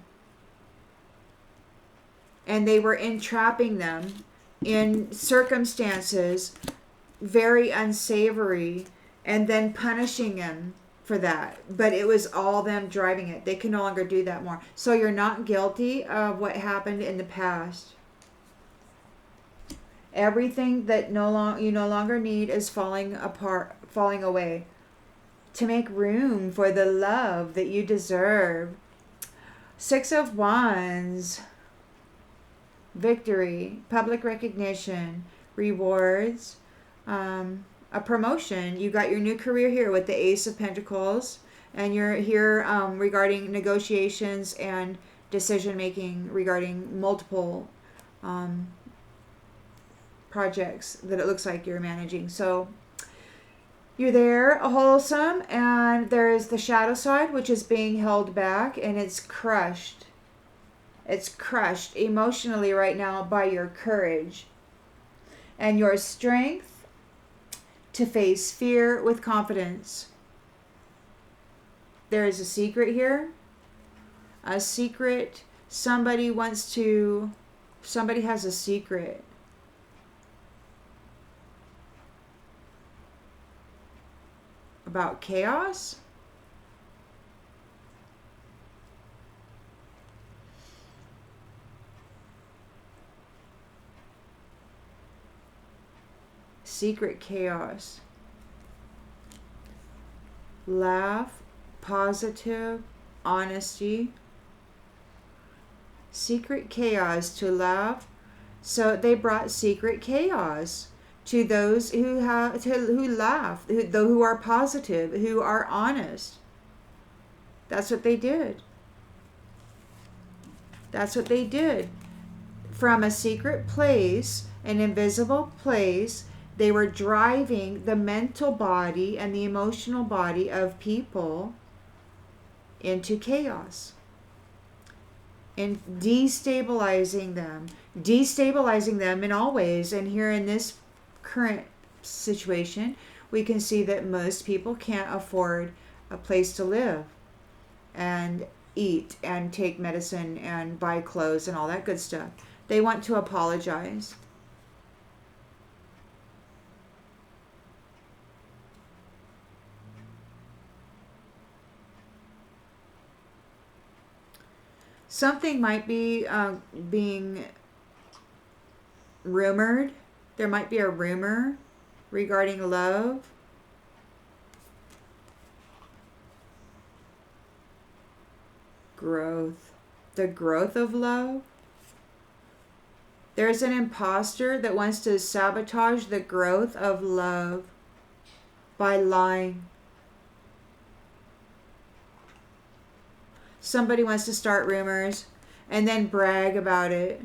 And they were entrapping them in circumstances very unsavory, and then punishing them for that. But it was all them driving it. They can no longer do that more. So you're not guilty of what happened in the past. Everything that you no longer need is falling apart, falling away. to make room for the love that you deserve. 6 of Wands, victory, public recognition, rewards, a promotion. You got your new career here with the Ace of Pentacles, and you're here regarding negotiations and decision making regarding multiple projects that it looks like you're managing. So you're there, wholesome, and there is the shadow side, which is being held back, and it's crushed. It's crushed emotionally right now by your courage and your strength to face fear with confidence. There is a secret here. A secret. Somebody has a secret. About chaos? Secret chaos. Laugh, positive, honesty. Secret chaos, to laugh. So they brought secret chaos to those who laugh, who are positive, who are honest. That's what they did. That's what they did. From a secret place, an invisible place, they were driving the mental body and the emotional body of people into chaos and destabilizing them in all ways. And here in this current situation, we can see that most people can't afford a place to live and eat and take medicine and buy clothes and all that good stuff. They want to apologize. Something might be being rumored. There might be a rumor regarding love. Growth. The growth of love. There's an imposter that wants to sabotage the growth of love by lying. Somebody wants to start rumors and then brag about it.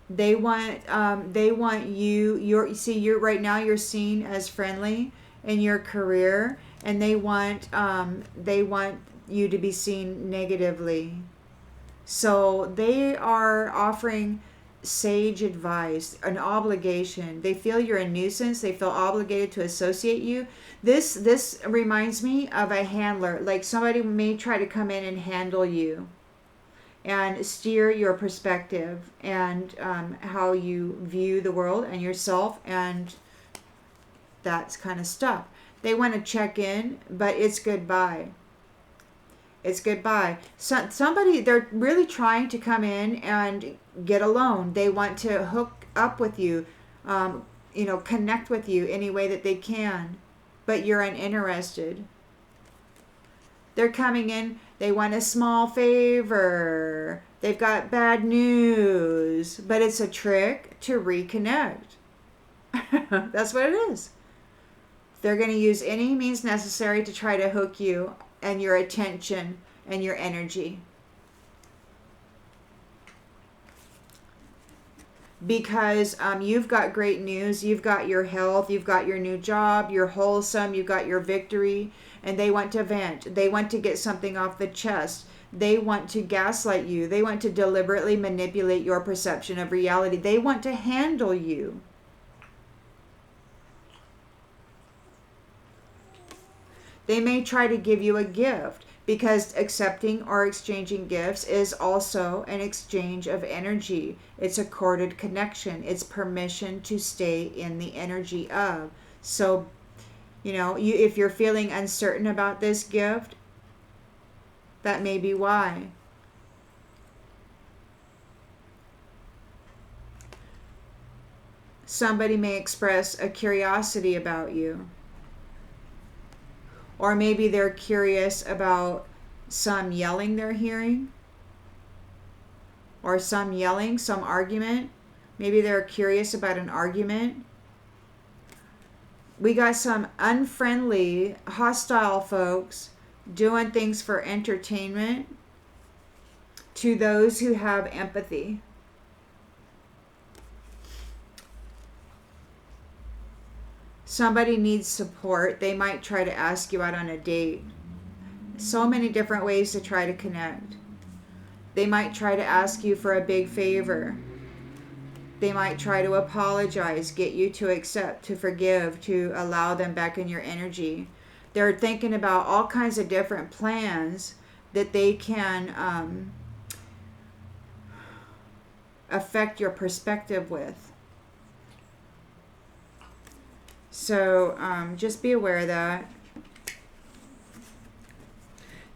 They want you're right now, you're seen as friendly in your career, and they want you to be seen negatively. So they are offering sage advice, an obligation. They feel you're a nuisance. They feel obligated to associate you. This reminds me of a handler. Like somebody may try to come in and handle you and steer your perspective and how you view the world and yourself and that kind of stuff. They want to check in, but it's goodbye. It's goodbye. Somebody, they're really trying to come in and get a loan. They want to hook up with you, connect with you any way that they can, but you're uninterested. They're coming in, they want a small favor. They've got bad news, but it's a trick to reconnect. That's what it is. They're going to use any means necessary to try to hook you and your attention and your energy. Because you've got great news, you've got your health, you've got your new job, you're wholesome, you've got your victory, and they want to vent. They want to get something off the chest. They want to gaslight you. They want to deliberately manipulate your perception of reality. They want to handle you. They may try to give you a gift, because accepting or exchanging gifts is also an exchange of energy. It's a corded connection. It's permission to stay in the energy of. So, if you're feeling uncertain about this gift, that may be why. somebody may express a curiosity about you. Or maybe they're curious about some yelling they're hearing. Or some yelling, some argument. Maybe they're curious about an argument. We got some unfriendly, hostile folks doing things for entertainment to those who have empathy. Somebody needs support. They might try to ask you out on a date. So many different ways to try to connect. They might try to ask you for a big favor. They might try to apologize, get you to accept, to forgive, to allow them back in your energy. They're thinking about all kinds of different plans that they can affect your perspective with. So just be aware of that.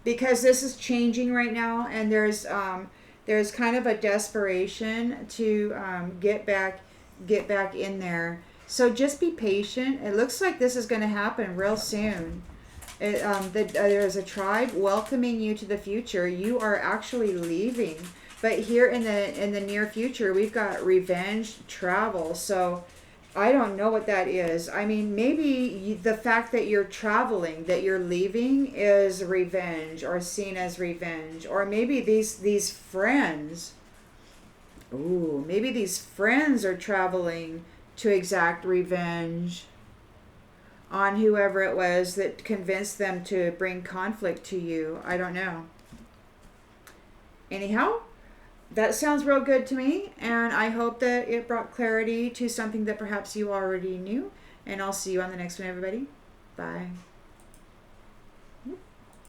Because this is changing right now, and there's kind of a desperation to get back in there. So just be patient. It looks like this is going to happen real soon. There's a tribe welcoming you to the future. You are actually leaving, but here in the near future, we've got revenge travel. So I don't know what that is. I mean, maybe the fact that you're traveling, that you're leaving, is revenge, or seen as revenge. Or maybe these friends, maybe these friends are traveling to exact revenge on whoever it was that convinced them to bring conflict to you. I don't know. Anyhow, that sounds real good to me, and I hope that it brought clarity to something that perhaps you already knew. And I'll see you on the next one, everybody. Bye.